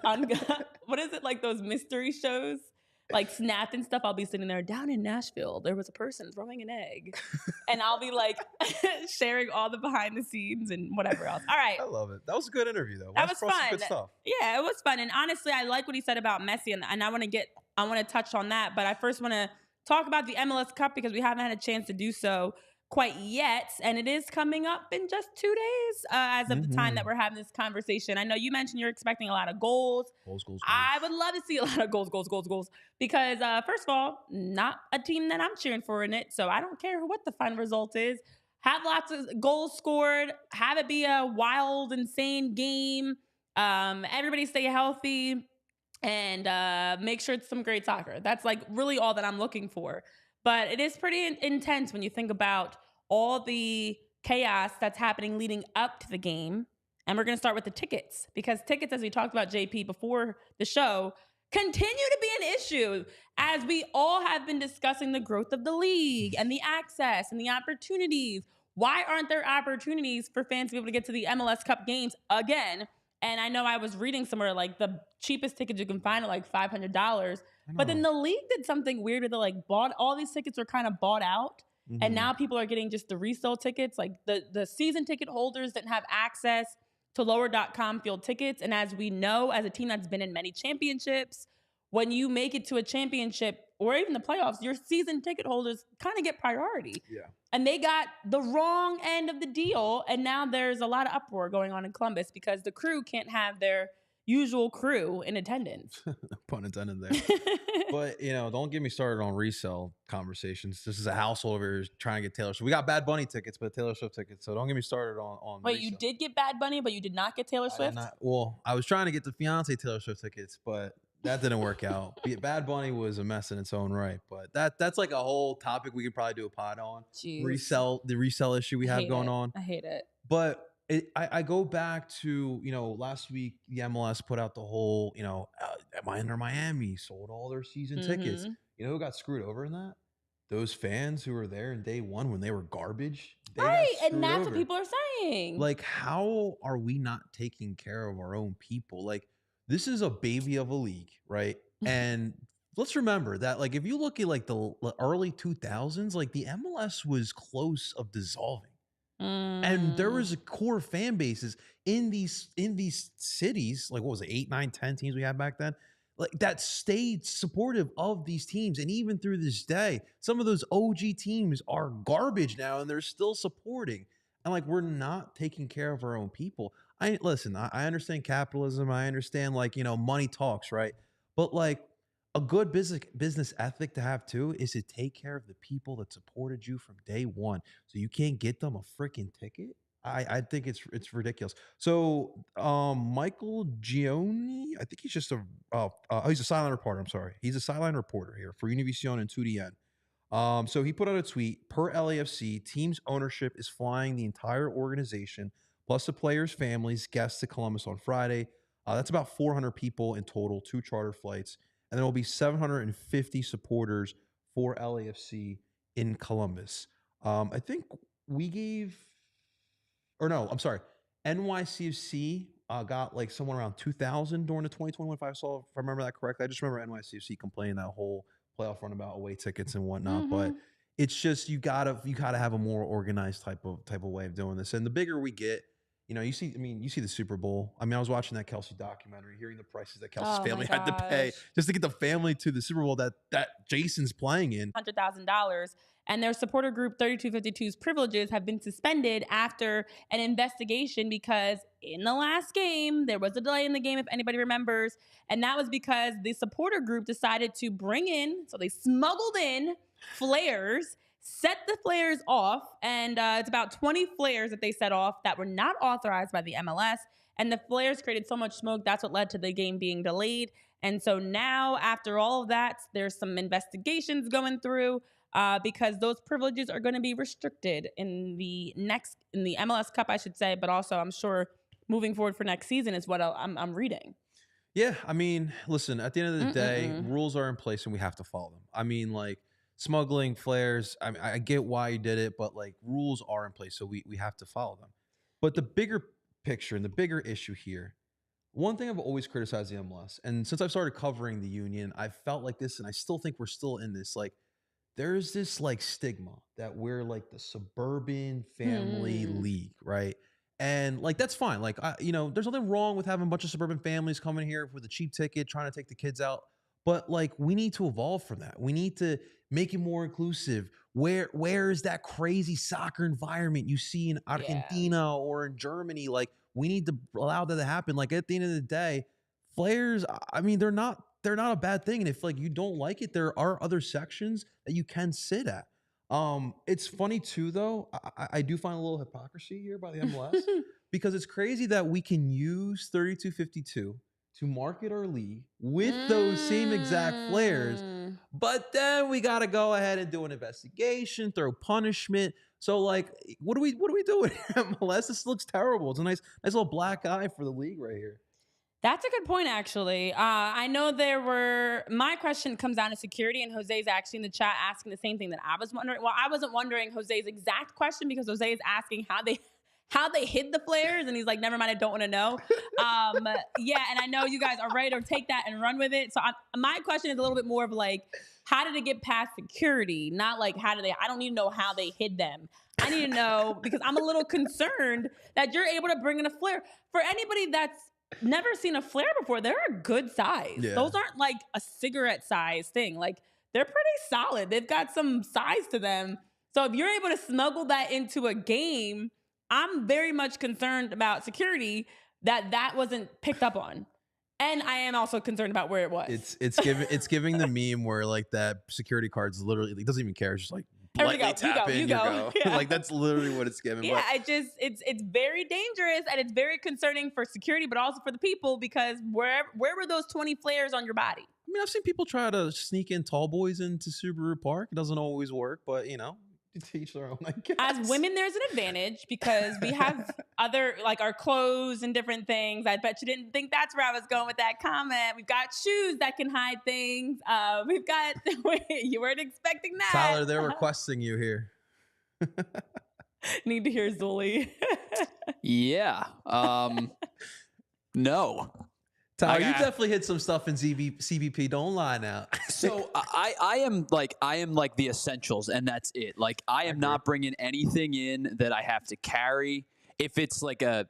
what is it, like those mystery shows, like Snapped and stuff. I'll be sitting there down in Nashville. There was a person throwing an egg, and I'll be like sharing all the behind the scenes and whatever else. All right, I love it. That was a good interview though. That was fun. Good stuff. Yeah, it was fun. And honestly, I like what he said about Messi, and I want to touch on that. But I first want to talk about the MLS Cup because we haven't had a chance to do so quite yet, and it is coming up in just 2 days as of the time that we're having this conversation. I know you mentioned you're expecting a lot of goals. Goals. I would love to see a lot of goals because first of all, not a team that I'm cheering for in it, so I don't care what the final result is. Have lots of goals scored, have it be a wild, insane game. Everybody stay healthy and make sure it's some great soccer. That's like really all that I'm looking for. But it is pretty intense when you think about all the chaos that's happening leading up to the game. And we're going to start with the tickets because tickets, as we talked about, JP, before the show, continue to be an issue as we all have been discussing the growth of the league and the access and the opportunities. Why aren't there opportunities for fans to be able to get to the MLS Cup games again? And I know I was reading somewhere like the cheapest tickets you can find are like $500. But then the league did something weird where they like bought all these tickets are kind of bought out. And now people are getting just the resale tickets. Like the season ticket holders didn't have access to lower.com field tickets. And as we know, as a team that's been in many championships, when you make it to a championship or even the playoffs, your season ticket holders kind of get priority. Yeah. And they got the wrong end of the deal. And now there's a lot of uproar going on in Columbus because the crew can't have their usual crew in attendance. Pun intended there. But, don't get me started on resale conversations. This is a household over here trying to get Taylor Swift. We got Bad Bunny tickets, but Taylor Swift tickets. So don't get me started on Wait, resale. you did get Bad Bunny, but you did not get Taylor Swift? I was trying to get the fiance Taylor Swift tickets, but that didn't work out. Bad Bunny was a mess in its own right. But that's like a whole topic we could probably do a pod on. Jeez. The resale issue we have going on. I hate it. But I go back to, last week, the MLS put out the whole, Inter Miami sold all their season tickets. You know who got screwed over in that? Those fans who were there in day one when they were garbage. Right, and that's what people are saying. Like, how are we not taking care of our own people? Like, this is a baby of a league, right? And let's remember that, like, if you look at, like, the early 2000s, like, the MLS was close of dissolving. And there was a core fan bases in these cities, like what was it, 8, 9, 10 teams we had back then, like that stayed supportive of these teams. And even through this day, some of those OG teams are garbage now and they're still supporting. And like, we're not taking care of our own people. I understand capitalism. I understand, like, money talks, right? But like, a good business ethic to have too is to take care of the people that supported you from day one. So you can't get them a freaking ticket. I think it's ridiculous. So Michael Gioni, I think he's just he's a sideline reporter. I'm sorry, he's a sideline reporter here for Univision and 2DN. So he put out a tweet: per LAFC, team's ownership is flying the entire organization plus the players' families, guests to Columbus on Friday. That's about 400 people in total, 2 charter flights. And there will be 750 supporters for LAFC in Columbus. I think we gave, or no, I'm sorry, NYCFC got like somewhere around 2,000 during the 2021, if I remember that correctly. I just remember NYCFC complaining that whole playoff run about away tickets and whatnot. But it's just you gotta have a more organized type of way of doing this. And the bigger we get, you see the Super Bowl. I mean, I was watching that Kelsey documentary, hearing the prices that Kelsey's family had to pay just to get the family to the Super Bowl that Jason's playing in. $100,000. And their supporter group 3252's privileges have been suspended after an investigation because in the last game, there was a delay in the game, if anybody remembers. And that was because the supporter group decided to so they smuggled in flares, set the flares off, and it's about 20 flares that they set off that were not authorized by the MLS. And the flares created so much smoke, that's what led to the game being delayed. And so now, after all of that, there's some investigations going through because those privileges are going to be restricted in the MLS Cup, I should say, but also I'm sure moving forward for next season is what I'm reading. Yeah, I mean, listen, at the end of the day, rules are in place and we have to follow them. I mean, like, smuggling flares, I get why you did it, but like, rules are in place, so we have to follow them. But the bigger picture and the bigger issue here, one thing I've always criticized the MLS, and since I've started covering the union, I felt like this, and I still think we're still in this, like, there's this like stigma that we're like the suburban family league, right? And like, that's fine. Like, there's nothing wrong with having a bunch of suburban families coming here with a cheap ticket, trying to take the kids out. But like, we need to evolve from that. We need to make it more inclusive. Where is that crazy soccer environment you see in Argentina or in Germany? Like, we need to allow that to happen. Like, at the end of the day, flares, I mean, they're not a bad thing. And if like you don't like it, there are other sections that you can sit at. It's funny too, though. I do find a little hypocrisy here by the MLS because it's crazy that we can use 3252 to market our league with those same exact flares, but then we got to go ahead and do an investigation, throw punishment. So like, what are we doing here, MLS? This looks terrible. It's a nice little black eye for the league right here. That's a good point, actually. I know my question comes down to security, and Jose's actually in the chat asking the same thing that I was wondering. Well, I wasn't wondering Jose's exact question because Jose is asking how they hid the flares, and he's like, never mind, I don't want to know. Yeah, and I know you guys are ready to take that and run with it. So my question is a little bit more of like, how did it get past security? Not like, I don't need to know how they hid them. I need to know because I'm a little concerned that you're able to bring in a flare. For anybody that's never seen a flare before, they're a good size. Yeah. Those aren't like a cigarette size thing. Like, they're pretty solid. They've got some size to them. So if you're able to smuggle that into a game, I'm very much concerned about security that wasn't picked up on. And I am also concerned about where it was. It's giving the meme where like that security card's literally, it doesn't even care. It's just like, lightly tap in, you go. Yeah. Like, that's literally what it's giving. Yeah, it's very dangerous, and it's very concerning for security, but also for the people, because where were those 20 flares on your body? I mean, I've seen people try to sneak in tall boys into Subaru Park. It doesn't always work, but you teach their own, I guess. As women, there's an advantage because we have other, like, our clothes and different things. I bet you didn't think that's where I was going with that comment. We've got shoes that can hide things. We've got, you weren't expecting that. Tyler, they're requesting you here. Need to hear Zully. Yeah. No. Tyler, you definitely hit some stuff in CBP. Don't lie now. So I am like the essentials, and that's it. Like, I am not bringing anything in that I have to carry. If it's like a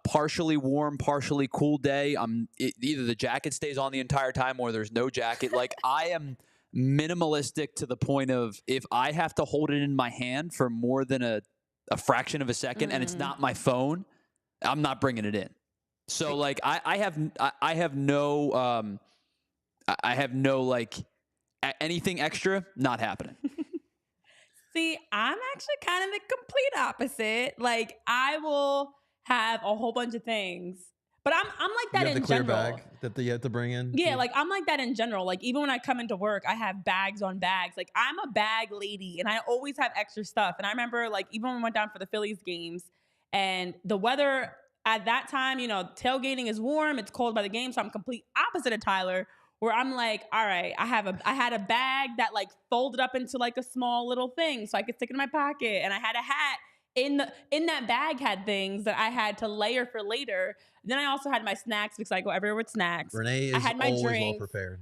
partially warm, partially cool day, either the jacket stays on the entire time or there's no jacket. Like, I am minimalistic to the point of, if I have to hold it in my hand for more than a fraction of a second and it's not my phone, I'm not bringing it in. So like I have no like anything extra, not happening. See, I'm actually kind of the complete opposite. Like, I will have a whole bunch of things, but I'm like that you have in the clear general. bag that you have to bring in. Yeah, like, I'm like that in general. Like, even when I come into work, I have bags on bags. Like, I'm a bag lady, and I always have extra stuff. And I remember, like, even when we went down for the Phillies games, and the weather at that time, tailgating is warm, it's cold by the game, so I'm complete opposite of Tyler, where I'm like, all right, I had a bag that like folded up into like a small little thing so I could stick it in my pocket, and I had a hat in that bag had things that I had to layer for later. Then I also had my snacks because I go everywhere with snacks. Renee is I had my always drinks. well prepared.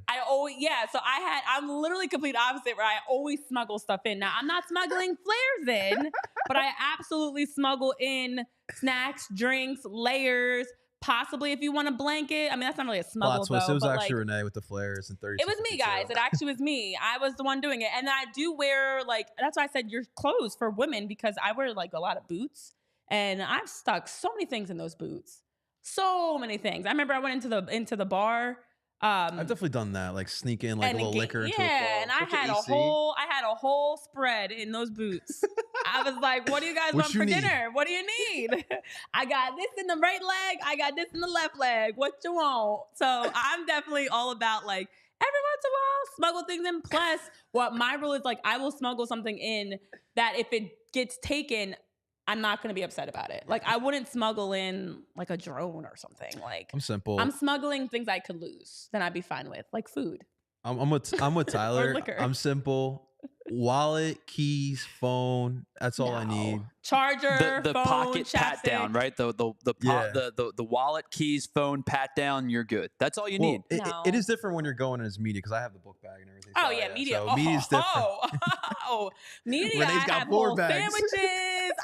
So I'm literally complete opposite, where I always smuggle stuff in. Now, I'm not smuggling flares in, but I absolutely smuggle in snacks, drinks, layers. Possibly if you want a blanket. I mean, that's not really a smuggle, though. It was but actually like, Renee with the flares and 30. it was me, guys. It actually was me. I was the one doing it. And I do wear, like, that's why I said your clothes for women, because I wear like a lot of boots, and I've stuck so many things in those boots. So many things. I remember I went into the bar. I've definitely done that, like sneak in like a little liquor into a club. Yeah, and I had a whole spread in those boots. I was like, what do you guys want for dinner? What do you need? I got this in the right leg. I got this in the left leg. What you want? So I'm definitely all about, like, every once in a while, smuggle things in. Plus, what my rule is, like, I will smuggle something in that if it gets taken, I'm not going to be upset about it. Like, I wouldn't smuggle in like a drone or something. Like, I'm simple. I'm smuggling things I could lose. Then I'd be fine with, like, food. I'm with Tyler. liquor. I'm simple. Wallet, keys, phone. That's all I need. Charger, the phone, pocket chapstick. pat down, right? The wallet, keys, phone, pat down. You're good. That's all you need. It is different when you're going as media, because I have the book bag and everything. Oh, yeah, media. So media's different. Media. Renee's got I have 4 whole bags. sandwiches.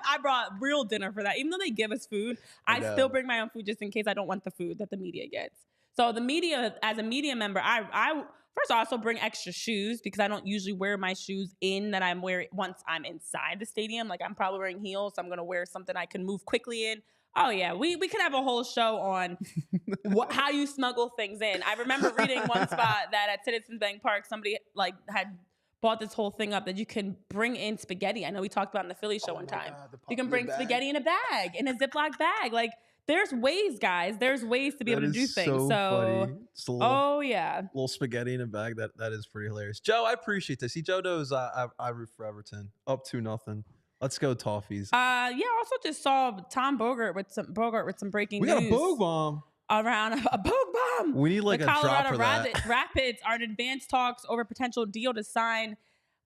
I brought real dinner for that. Even though they give us food, I still bring my own food just in case I don't want the food that the media gets. So the media, as a media member, I first I also bring extra shoes, because I don't usually wear my shoes that I'm wearing once I'm inside the stadium. Like, I'm probably wearing heels, so I'm gonna wear something I can move quickly in. Oh yeah, we could have a whole show on how you smuggle things in. I remember reading one spot that at Citizens Bank Park, somebody like had bought this whole thing up that you can bring in spaghetti. I know we talked about it in the Philly show one time. You can bring spaghetti in a bag, in a Ziploc bag. Like, there's ways, guys. There's ways to be able to do things. So funny. It's a little, little spaghetti in a bag. That is pretty hilarious. Joe, I appreciate this. See, Joe knows I root for Everton. Up 2-0. Let's go Toffees. I also just saw Tom Bogert with some breaking We news. got a Bogue bomb. Around a Bogue bomb. We need like the a drop Colorado for that. Rapids are in advanced talks over potential deal to sign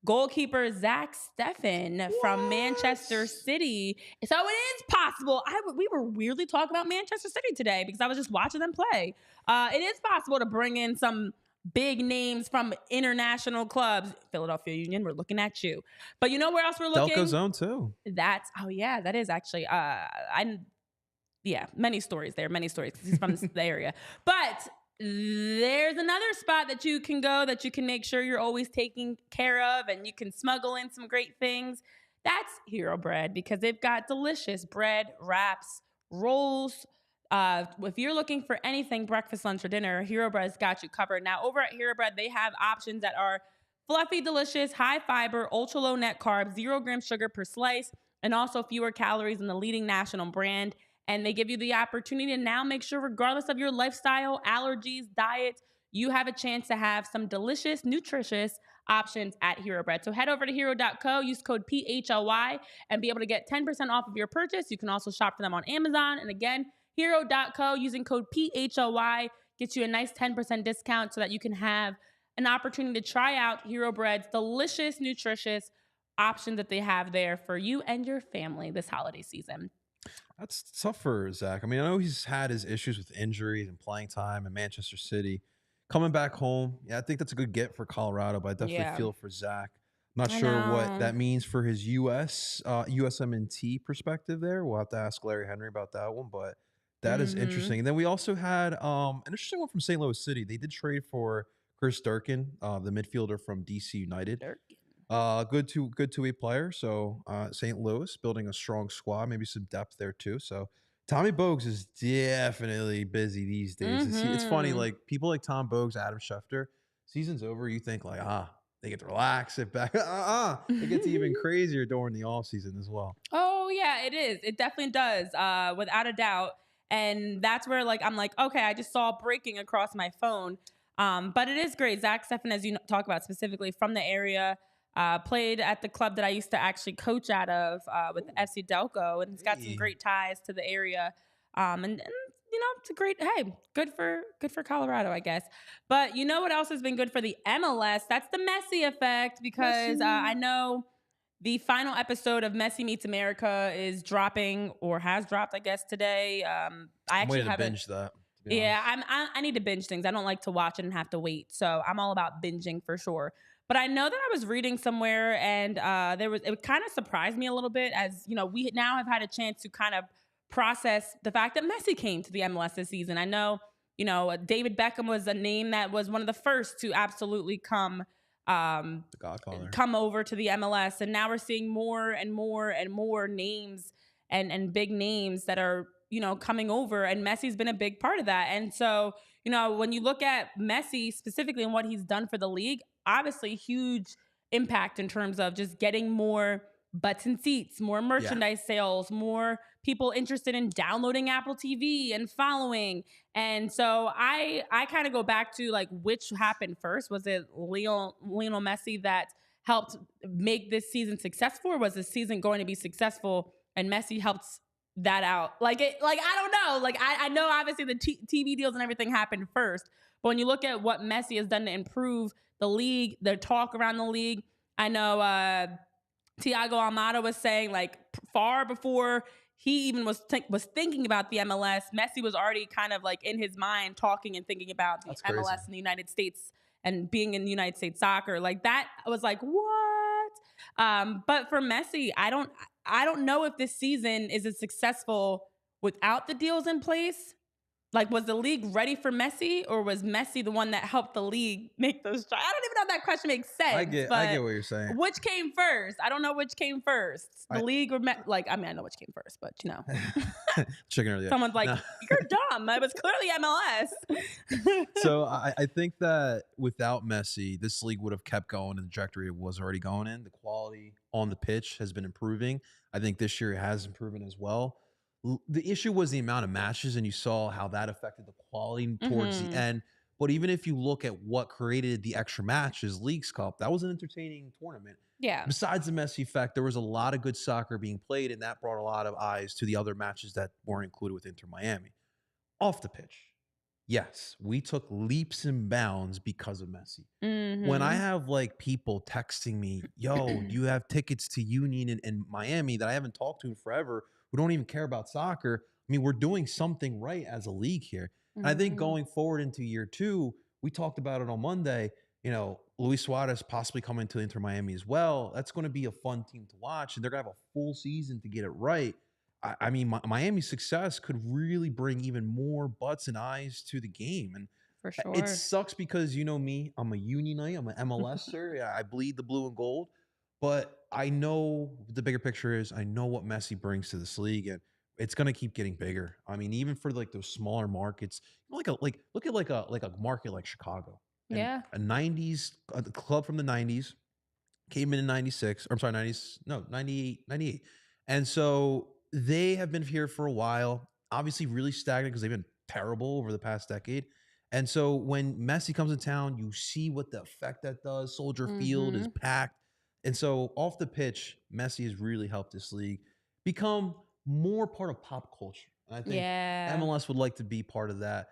goalkeeper Stephan from Manchester City. So it is possible. We were weirdly talking about Manchester City today because I was just watching them play. It is possible to bring in some big names from international clubs. Philadelphia Union, we're looking at you. But you know where else we're looking? Delco Zone too. That is actually many stories there, because he's from the area. But there's another spot that you can go that you can make sure you're always taking care of, and you can smuggle in some great things. That's Hero Bread, because they've got delicious bread, wraps, rolls. If you're looking for anything breakfast, lunch, or dinner, Hero Bread's got you covered. Now, over at Hero Bread, they have options that are fluffy, delicious, high fiber, ultra low net carbs, 0 gram sugar per slice, and also fewer calories than the leading national brand. And they give you the opportunity to now make sure, regardless of your lifestyle, allergies, diet, you have a chance to have some delicious, nutritious options at Hero Bread. So head over to hero.co, use code PHLY, and be able to get 10% off of your purchase. You can also shop for them on Amazon. And again, hero.co, using code PHLY, gets you a nice 10% discount so that you can have an opportunity to try out Hero Bread's delicious, nutritious options that they have there for you and your family this holiday season. That's tough for Zach. I mean, I know he's had his issues with injuries and playing time in Manchester City. Coming back home, I think that's a good get for Colorado, but I definitely feel for Zach. I'm not sure what that means for his USMNT perspective there. We'll have to ask Larry Henry about that one, but that is interesting. And then we also had an interesting one from St. Louis City. They did trade for Chris Durkin, the midfielder from DC United. Good two-way player. So St. Louis building a strong squad, maybe some depth there too. So Tommy Bogues is definitely busy these days. It's funny, like people like Tom Bogues, Adam Schefter, season's over, you think like, they get to relax, sit back. It gets even crazier during the off season as well. Oh yeah, it is. It definitely does, without a doubt. And that's where I'm like, okay, I just saw breaking across my phone. But it is great. Stephan, as you talk about specifically from the area, played at the club that I used to actually coach out of with FC Delco, and he's got some great ties to the area. And it's a great, good for Colorado, I guess. But you know what else has been good for the MLS? That's the Messi Effect, because I know the final episode of Messi Meets America is dropping, or has dropped, I guess, today. I actually haven't binge that. Yeah, I need to binge things. I don't like to watch it and have to wait. So I'm all about binging for sure. But I know that I was reading somewhere, and it kind of surprised me a little bit, as we now have had a chance to kind of process the fact that Messi came to the MLS this season. I know, David Beckham was a name that was one of the first to absolutely come over to the MLS, and now we're seeing more and more and more names and big names that are coming over, and Messi's been a big part of that. And so, when you look at Messi specifically and what he's done for the league, obviously huge impact in terms of just getting more butts and seats, more merchandise sales, more people interested in downloading Apple TV and following. And so I kind of go back to which happened first. Was it Lionel Messi that helped make this season successful, or was this season going to be successful and Messi helped that out? I don't know. I know obviously the TV deals and everything happened first, but when you look at what Messi has done to improve the league, the talk around the league, I know Thiago Almada was saying far before he even was thinking about the MLS, Messi was already kind of in his mind talking and thinking about the MLS in the United States and being in the United States soccer. That was what? But for Messi, I don't know if this season is as successful without the deals in place. Was the league ready for Messi, or was Messi the one that helped the league make those strides? I don't even know if that question makes sense. I get what you're saying. Which came first? I don't know which came first. The league or I know which came first, but chicken or the egg. Someone's like, you're dumb. It was clearly MLS. So I think that without Messi, this league would have kept going in the trajectory it was already going in. The quality on the pitch has been improving. I think this year it has improved as well. The issue was the amount of matches, and you saw how that affected the quality towards the end. But even if you look at what created the extra matches, Leagues Cup, that was an entertaining tournament. Yeah. Besides the Messi effect, there was a lot of good soccer being played, and that brought a lot of eyes to the other matches that weren't included with Inter Miami. Off the pitch, yes, we took leaps and bounds because of Messi. When I Mm-hmm. have like people texting me, yo, do you have tickets to Union in Miami that I haven't talked to in forever, who don't even care about soccer? I mean, we're doing something right as a league here. And I think Mm-hmm. going forward into year 2, we talked about it on Monday, Luis Suarez possibly coming to Inter Miami as well. That's going to be a fun team to watch, and they're going to have a full season to get it right. I mean, Miami's success could really bring even more butts and eyes to the game. And For it sure. sucks because you know me, I'm a Unionite, I'm an MLSer. Yeah, I bleed the blue and gold. But I know the bigger picture is I know what Messi brings to this league, and it's gonna keep getting bigger. I mean, even for like those smaller markets, look at like a market like Chicago and Yeah. a club from the 90s came in 96, or I'm sorry, 90s, no, 98, 98. And so they have been here for a while, obviously really stagnant because they've been terrible over the past decade. And so when Messi comes in town, you see what the effect that does. Soldier Field is Mm-hmm. packed. And so off the pitch, Messi has really helped this league become more part of pop culture. And I think Yeah. MLS would like to be part of that,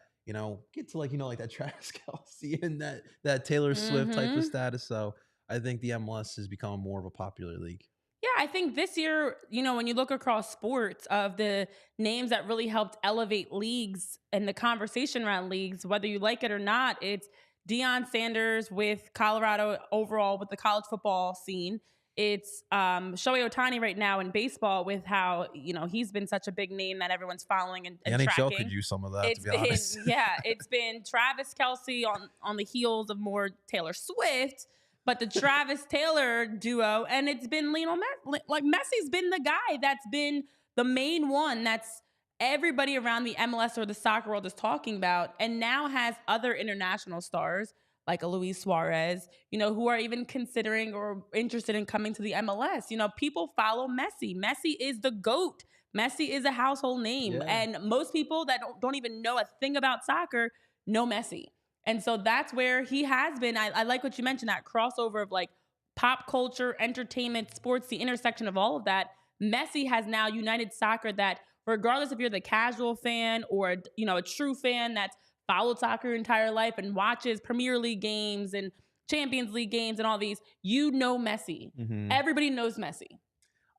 get to like that Travis Kelce and that Taylor Swift type of Mm-hmm. status. So I think the MLS has become more of a popular league. Yeah, I think this year, when you look across sports of the names that really helped elevate leagues and the conversation around leagues, whether you like it or not, it's Deion Sanders with Colorado overall with the college football scene. It's Shohei Ohtani right now in baseball with how, he's been such a big name that everyone's following The and NHL tracking. could use some of that, to It's be been, honest. yeah, it's been Travis Kelce on the heels of more Taylor Swift, but the Travis Taylor duo, and it's been Lionel Messi. Like Messi's been the guy that's been the main one that's everybody around the MLS or the soccer world is talking about, and now has other international stars like a Luis Suarez, who are even considering or interested in coming to the MLS. People follow Messi. Messi is the GOAT. Messi is a household name, Yeah. and most people that don't even know a thing about soccer know Messi. And so that's where he has been. I like what you mentioned, that crossover of like pop culture, entertainment, sports, the intersection of all of that. Messi has now united soccer that regardless if you're the casual fan or, a true fan that's followed soccer your entire life and watches Premier League games and Champions League games and all these, Messi. Mhm. Everybody knows Messi.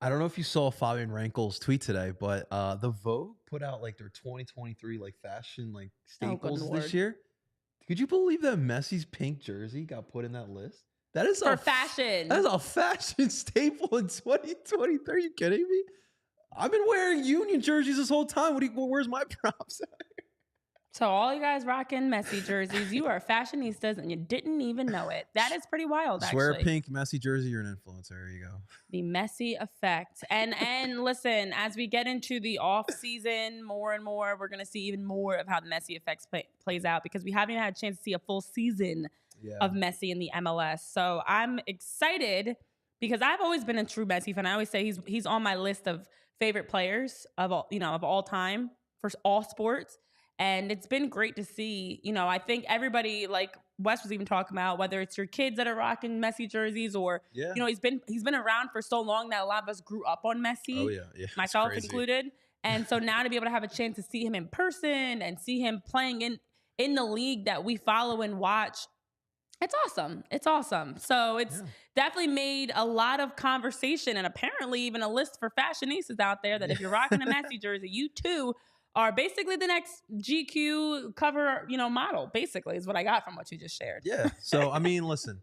I don't know if you saw Fabian Rankel's tweet today, but the Vogue put out like their 2023 like fashion like Oh, good staples Lord. this year. Could you believe that Messi's pink jersey got put in that list? That is For fashion. That is a fashion staple in 2023. Are you kidding me? I've been wearing Union jerseys this whole time. Where's my props? So all you guys rocking Messi jerseys, you are fashionistas and you didn't even know it. That is pretty wild, Just wear a actually. pink Messi jersey, you're an influencer. There you go. The Messi effect. And listen, as we get into the off season more and more, we're going to see even more of how the Messi effect plays out because we haven't even had a chance to see a full season of Messi in the MLS. So I'm excited because I've always been a true Messi fan. I always say he's on my list of favorite players of all time for all sports. And it's been great to see, I think everybody, like Wes was even talking about, whether it's your kids that are rocking Messi jerseys or, he's been around for so long that a lot of us grew up on Messi, Oh yeah, myself included. And so now to be able to have a chance to see him in person and see him playing in the league that we follow and watch, it's awesome. It's awesome. So it's definitely made a lot of conversation and apparently even a list for fashionistas out there that if you're rocking a Messi jersey, you too are basically the next GQ cover, model, basically, is what I got from what you just shared. Yeah. So, I mean, listen,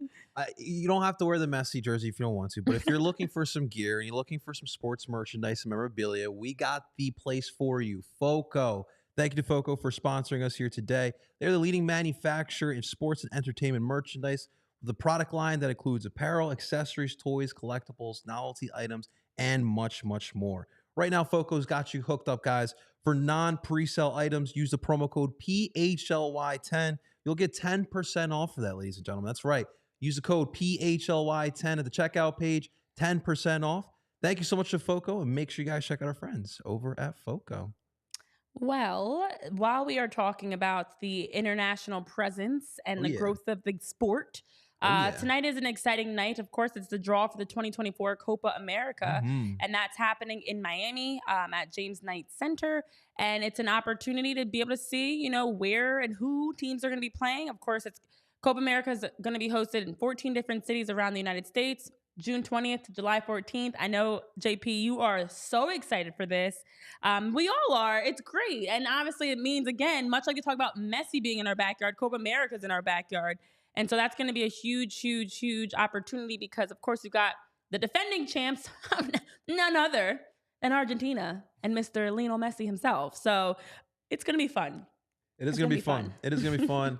you don't have to wear the Messi jersey if you don't want to, but if you're looking for some gear and you're looking for some sports merchandise and memorabilia, we got the place for you, FOCO. Thank you to FOCO for sponsoring us here today. They're the leading manufacturer in sports and entertainment merchandise with a product line that includes apparel, accessories, toys, collectibles, novelty items, and much, much more. Right now, FOCO's got you hooked up, guys. For non-pre-sale items, use the promo code PHLY10. You'll get 10% off of that, ladies and gentlemen. That's right. Use the code PHLY10 at the checkout page, 10% off. Thank you so much to FOCO, and make sure you guys check out our friends over at FOCO. Well, while we are talking about the international presence and the growth of the sport, Yeah. Tonight is an exciting night. Of course, it's the draw for the 2024 Copa America, and that's happening in Miami at James Knight Center. And it's an opportunity to be able to see, you know, where and who teams are going to be playing. Of course, it's Copa America is going to be hosted in 14 different cities around the United States, June 20th to July 14th. I know, JP, you are so excited for this. We all are. It's great. And obviously it means, again, much like you talk about Messi being in our backyard, Copa America is in our backyard. And so that's going to be a huge, huge, huge opportunity because, of course, you've got the defending champs, none other than Argentina and Mr. Lionel Messi himself. So it's going to be fun. It is going to be fun. It is going to be fun.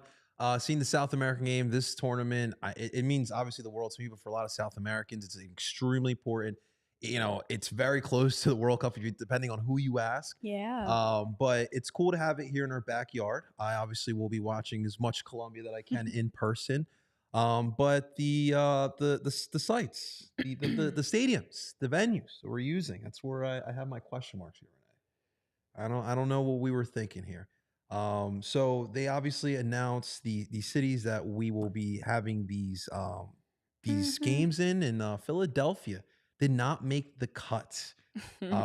Seeing the South American game, this tournament, it means obviously the world to me, but for a lot of South Americans, it's extremely important. You know, it's very close to the World Cup, depending on who you ask. Yeah. But it's cool to have it here in our backyard. I obviously will be watching as much Colombia that I can in person. But the sites, the stadiums, the venues that we're using, that's where I have my question marks here, Renee. I don't know what we were thinking here. So they obviously announced the cities that we will be having these games in. Philadelphia did not make the cut.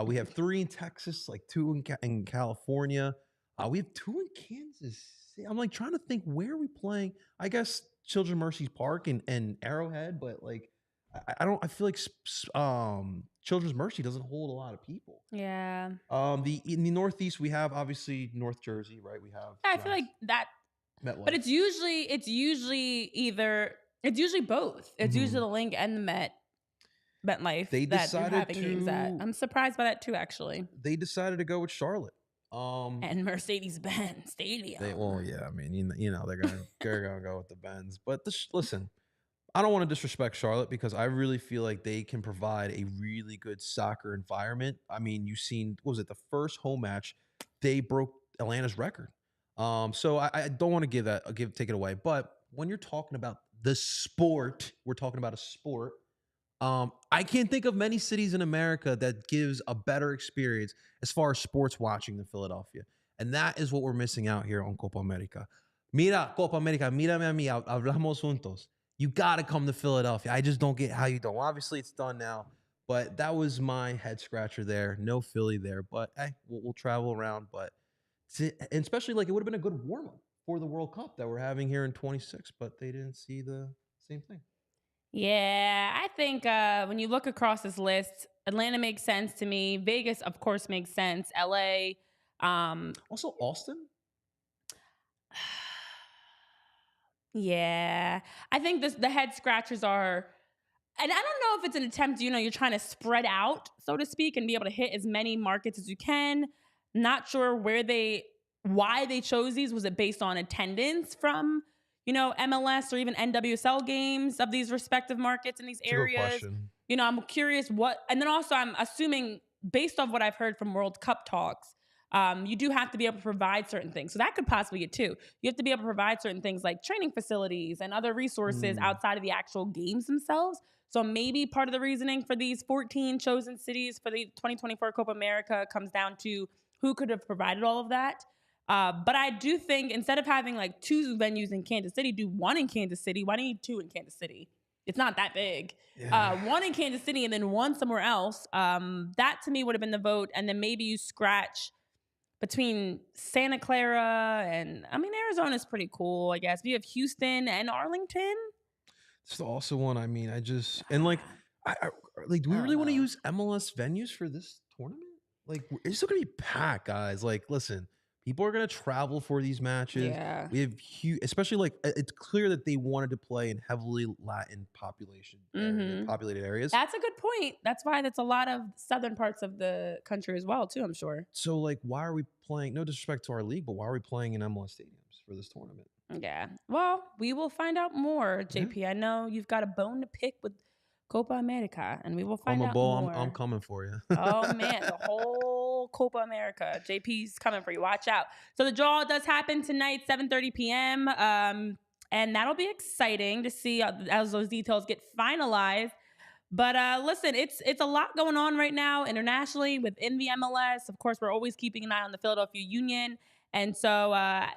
We have 3 in Texas, like 2 in California. We have 2 in Kansas City. I'm like trying to think, where are we playing? I guess Children's Mercy Park and Arrowhead, but like I feel like Children's Mercy doesn't hold a lot of people. Yeah. In the Northeast we have obviously North Jersey, right? We have I feel like that, MetLife. but it's usually both. It's usually the Link and the MetLife They that they're decided having games at. to- I'm surprised by that too, actually. They decided to go with Charlotte. And Mercedes-Benz Stadium. Yeah, I mean, you know, they're gonna go with the Benz. But listen, I don't want to disrespect Charlotte because I really feel like they can provide a really good soccer environment. I mean, you've seen, what was it, the first home match, they broke Atlanta's record. So I don't want to take it away. But when you're talking about the sport, we're talking about a sport. I can't think of many cities in America that gives a better experience as far as sports watching than Philadelphia. And that is what we're missing out here on Copa America. Mira, Copa America, mírame a mí, hablamos juntos. You got to come to Philadelphia. I just don't get how you don't. Well, obviously, it's done now. But that was my head scratcher there. No Philly there. But hey, we'll travel around. But and especially, like, it would have been a good warm-up for the World Cup that we're having here in 26. But they didn't see the same thing. Yeah, I think when you look across this list, Atlanta makes sense to me. Vegas, of course, makes sense. LA. Also, Austin. Yeah, I think the head scratchers are, and I don't know if it's an attempt, you know, you're trying to spread out, so to speak, and be able to hit as many markets as you can. Not sure why they chose these. Was it based on attendance from, you know, MLS or even NWSL games of these respective markets in these areas? You know, I'm curious and then also I'm assuming based off what I've heard from World Cup talks, you do have to be able to provide certain things. So that could possibly get too. You have to be able to provide certain things like training facilities and other resources outside of the actual games themselves. So maybe part of the reasoning for these 14 chosen cities for the 2024 Copa America comes down to who could have provided all of that. But I do think instead of having like 2 venues in Kansas City, do 1 in Kansas City. Why do you need 2 in Kansas City? It's not that big. Yeah. 1 in Kansas City and then 1 somewhere else. That to me would have been the vote. And then maybe you scratch between Santa Clara and, I mean, Arizona's pretty cool, I guess. We have Houston and Arlington. It's also one. I mean, do we really want to use MLS venues for this tournament? Like, it's still gonna be packed, guys. Like, listen, people are gonna travel for these matches. Yeah. We have huge, especially like it's clear that they wanted to play in heavily Latin populated areas. That's a good point. That's why that's a lot of southern parts of the country as well, too, I'm sure. So, like, why are we playing? No disrespect to our league, but why are we playing in MLS stadiums for this tournament? Yeah. Well, we will find out more, JP. Yeah. I know you've got a bone to pick with Copa America, and we will find out more. I'm coming for you. Oh, man. The whole Copa America. JP's coming for you. Watch out. So the draw does happen tonight, 7:30 p.m., and that'll be exciting to see as those details get finalized. But listen, it's a lot going on right now internationally within the MLS. Of course, we're always keeping an eye on the Philadelphia Union. And so,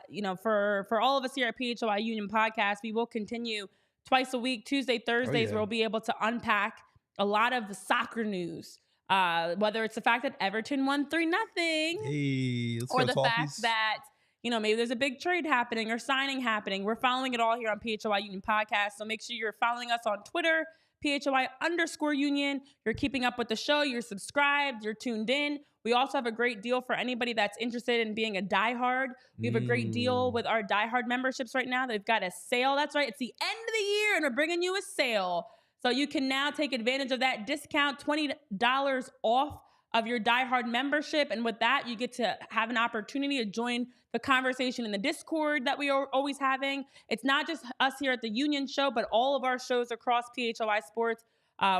you know, for all of us here at PHLI Union Podcast, we will continue twice a week, Tuesday, Thursdays, where we'll be able to unpack a lot of soccer news. Whether it's the fact that Everton won 3-0, or the fact that, maybe there's a big trade happening or signing happening. We're following it all here on PHY Union Podcast. So make sure you're following us on Twitter, PHY_Union. You're keeping up with the show. You're subscribed. You're tuned in. We also have a great deal for anybody that's interested in being a diehard. We have a great deal with our diehard memberships right now. They've got a sale. That's right. It's the end of the year, and we're bringing you a sale. So you can now take advantage of that discount, $20 off of your diehard membership. And with that, you get to have an opportunity to join the conversation in the Discord that we are always having. It's not just us here at the Union Show, but all of our shows across PHY Sports.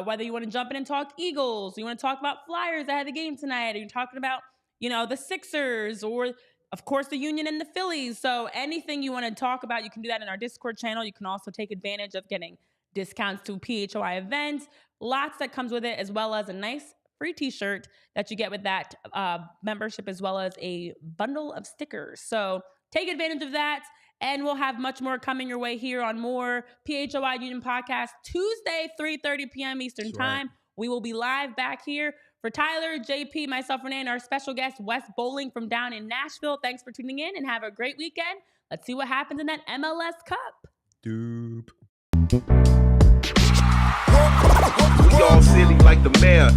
Whether you want to jump in and talk Eagles, you want to talk about Flyers that had the game tonight, or you're talking about, the Sixers, or of course the Union and the Phillies. So anything you want to talk about, you can do that in our Discord channel. You can also take advantage of getting discounts to PHY events, lots that comes with it, as well as a nice free t-shirt that you get with that membership, as well as a bundle of stickers. So take advantage of that, and we'll have much more coming your way here on more PHY Union Podcast, Tuesday, 3:30 p.m. Eastern Time. We will be live back here. For Tyler, JP, myself, Renee, and our special guest, Wes Boling from down in Nashville, thanks for tuning in, and have a great weekend. Let's see what happens in that MLS Cup. Doop. We all silly like the mayor.